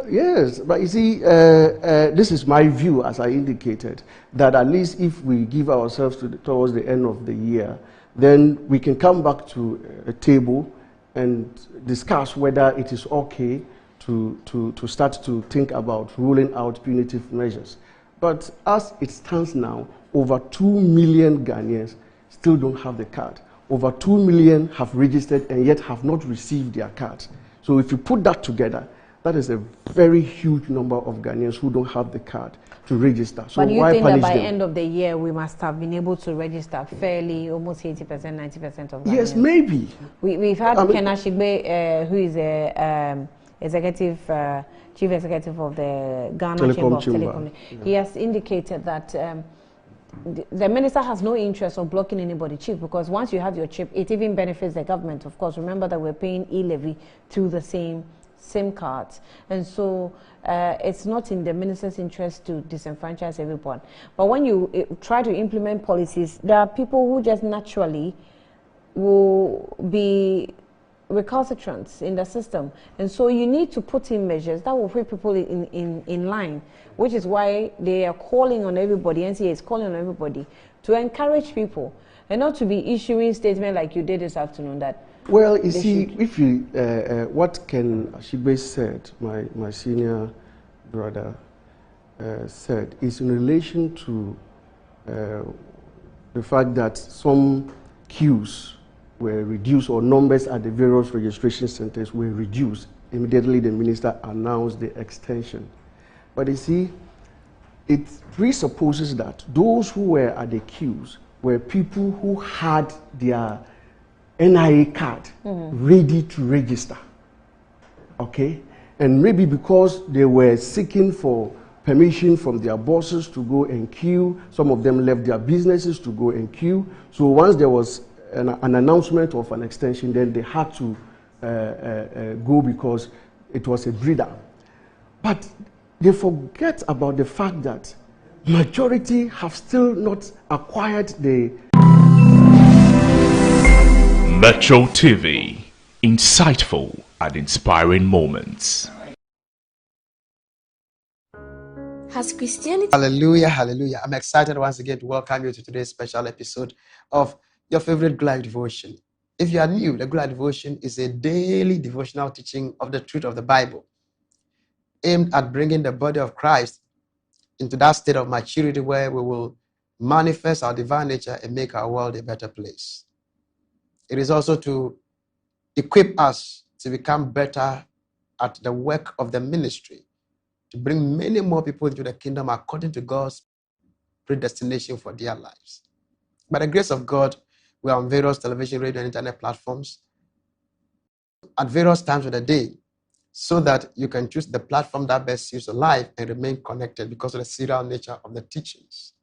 [SPEAKER 9] Yes, but you see, this is my view, as I indicated, that at least if we give ourselves towards the end of the year, then we can come back to a table and discuss whether it is okay to start to think about ruling out punitive measures. But as it stands now, over 2 million Ghanaians still don't have the card. Over 2 million have registered and yet have not received their cards. So if you put that together, that is a very huge number of Ghanaians who don't have the card to register. So
[SPEAKER 2] but do you
[SPEAKER 9] why
[SPEAKER 2] think that by
[SPEAKER 9] them?
[SPEAKER 2] end of the year we must have been able to register fairly, almost 80%, 90% of Ghanaians?
[SPEAKER 9] Yes, maybe.
[SPEAKER 2] We've had Ken Ashigbe, who is a chief executive of the Ghana Chamber of Telecom. Yeah. He has indicated that the minister has no interest of blocking anybody's chip, because once you have your chip, it even benefits the government. Of course, remember that we're paying e-levy through the same SIM cards, and so it's not in the minister's interest to disenfranchise everyone. But when you try to implement policies, there are people who just naturally will be recalcitrants in the system, and so you need to put in measures that will put people in line, which is why they are calling on everybody, NCA is calling on everybody to encourage people and not to be issuing statements like you did this afternoon that.
[SPEAKER 9] Well, you see, if you, what Ken Ashigbe said, my senior brother said, is in relation to the fact that some queues were reduced, or numbers at the various registration centers were reduced. Immediately the minister announced the extension. But you see, it presupposes that those who were at the queues were people who had their NIA card ready to register. Okay? And maybe because they were seeking for permission from their bosses to go and queue, some of them left their businesses to go and queue. So once there was an announcement of an extension, then they had to go because it was a breather. But they forget about the fact that majority have still not acquired the...
[SPEAKER 10] Metro TV, insightful and inspiring moments.
[SPEAKER 11] Has Christianity... Hallelujah, hallelujah. I'm excited once again to welcome you to today's special episode of your favorite Good Life Devotion. If you are new, the Good Life Devotion is a daily devotional teaching of the truth of the Bible, aimed at bringing the body of Christ into that state of maturity where we will manifest our divine nature and make our world a better place. It is also to equip us to become better at the work of the ministry, to bring many more people into the kingdom according to God's predestination for their lives. By the grace of God, we are on various television, radio, and internet platforms at various times of the day, so that you can choose the platform that best suits your life and remain connected because of the serial nature of the teachings.